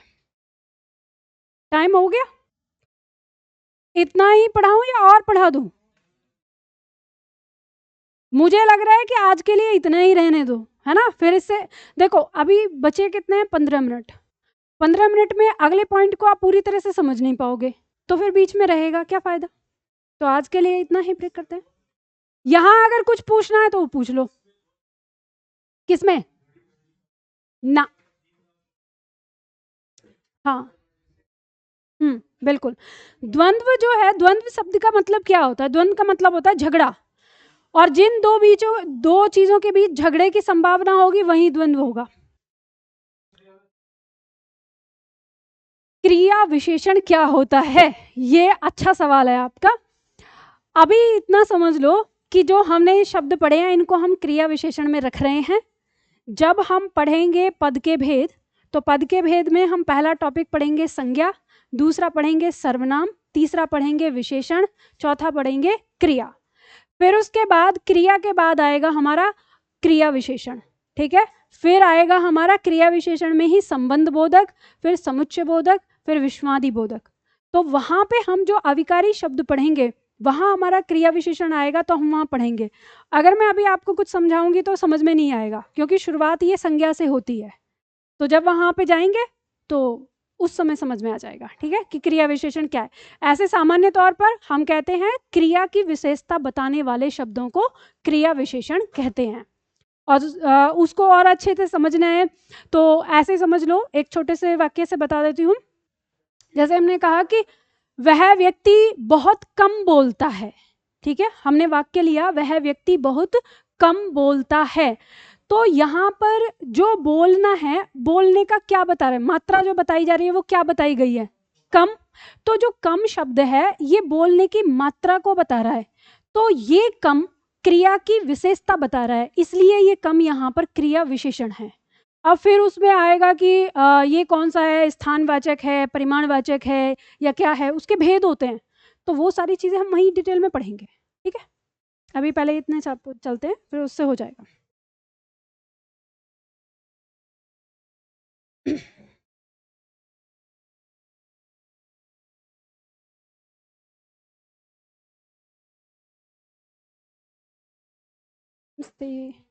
टाइम हो गया? इतना ही पढ़ाऊं या और पढ़ा दूं? मुझे लग रहा है कि आज के लिए इतना ही रहने दो, है ना। फिर इससे देखो अभी बचे कितने हैं? 15 मिनट। 15 मिनट में अगले पॉइंट को आप पूरी तरह से समझ नहीं पाओगे, तो फिर बीच में रहेगा क्या फायदा। तो आज के लिए इतना ही ब्रेक करते हैं। यहाँ अगर कुछ पूछना है तो पूछ लो। किसमें? ना, हाँ, बिल्कुल। द्वंद्व जो है, द्वंद्व शब्द का मतलब क्या होता है? द्वंद्व का मतलब होता है झगड़ा, और जिन दो चीजों के बीच झगड़े की संभावना होगी वही द्वंद्व होगा। क्रिया विशेषण क्या होता है? ये अच्छा सवाल है आपका। अभी इतना समझ लो कि जो हमने शब्द पढ़े हैं इनको हम क्रिया विशेषण में रख रहे हैं। जब हम पढ़ेंगे पद के भेद, तो पद के भेद में हम पहला टॉपिक पढ़ेंगे संज्ञा, दूसरा पढ़ेंगे सर्वनाम, तीसरा पढ़ेंगे विशेषण, चौथा पढ़ेंगे क्रिया। फिर उसके बाद क्रिया के बाद आएगा हमारा क्रिया विशेषण, ठीक है। फिर आएगा हमारा क्रिया विशेषण में ही संबंध बोधक, फिर समुच्चय बोधक, फिर विश्वादि बोधक। तो वहां पे हम जो अविकारी शब्द पढ़ेंगे वहां हमारा क्रिया विशेषण आएगा, तो हम वहां पढ़ेंगे। अगर मैं अभी आपको कुछ समझाऊंगी तो समझ में नहीं आएगा, क्योंकि शुरुआत ये संज्ञा से होती है। तो जब वहां पे जाएंगे तो उस समय समझ में आ जाएगा, ठीक है, कि क्रिया विशेषण क्या है। ऐसे सामान्य तौर पर हम कहते हैं क्रिया की विशेषता बताने वाले शब्दों को क्रिया विशेषण कहते हैं। और उसको और अच्छे से समझना है तो ऐसे समझ लो, एक छोटे से वाक्य से बता देती हूँ। जैसे हमने कहा कि वह व्यक्ति बहुत कम बोलता है, ठीक है, हमने वाक्य लिया वह व्यक्ति बहुत कम बोलता है। तो यहाँ पर जो बोलना है, बोलने का क्या बता रहे हैं, मात्रा जो बताई जा रही है वो क्या बताई गई है, कम। तो जो कम शब्द है ये बोलने की मात्रा को बता रहा है, तो ये कम क्रिया की विशेषता बता रहा है, इसलिए ये कम यहाँ पर क्रिया विशेषण है। अब फिर उसमें आएगा कि ये कौन सा है, स्थानवाचक है, परिमाणवाचक है, या क्या है, उसके भेद होते हैं। तो वो सारी चीज़ें हम वहीं डिटेल में पढ़ेंगे, ठीक है। अभी पहले इतने चलते हैं, फिर उससे हो जाएगा। नमस्ते।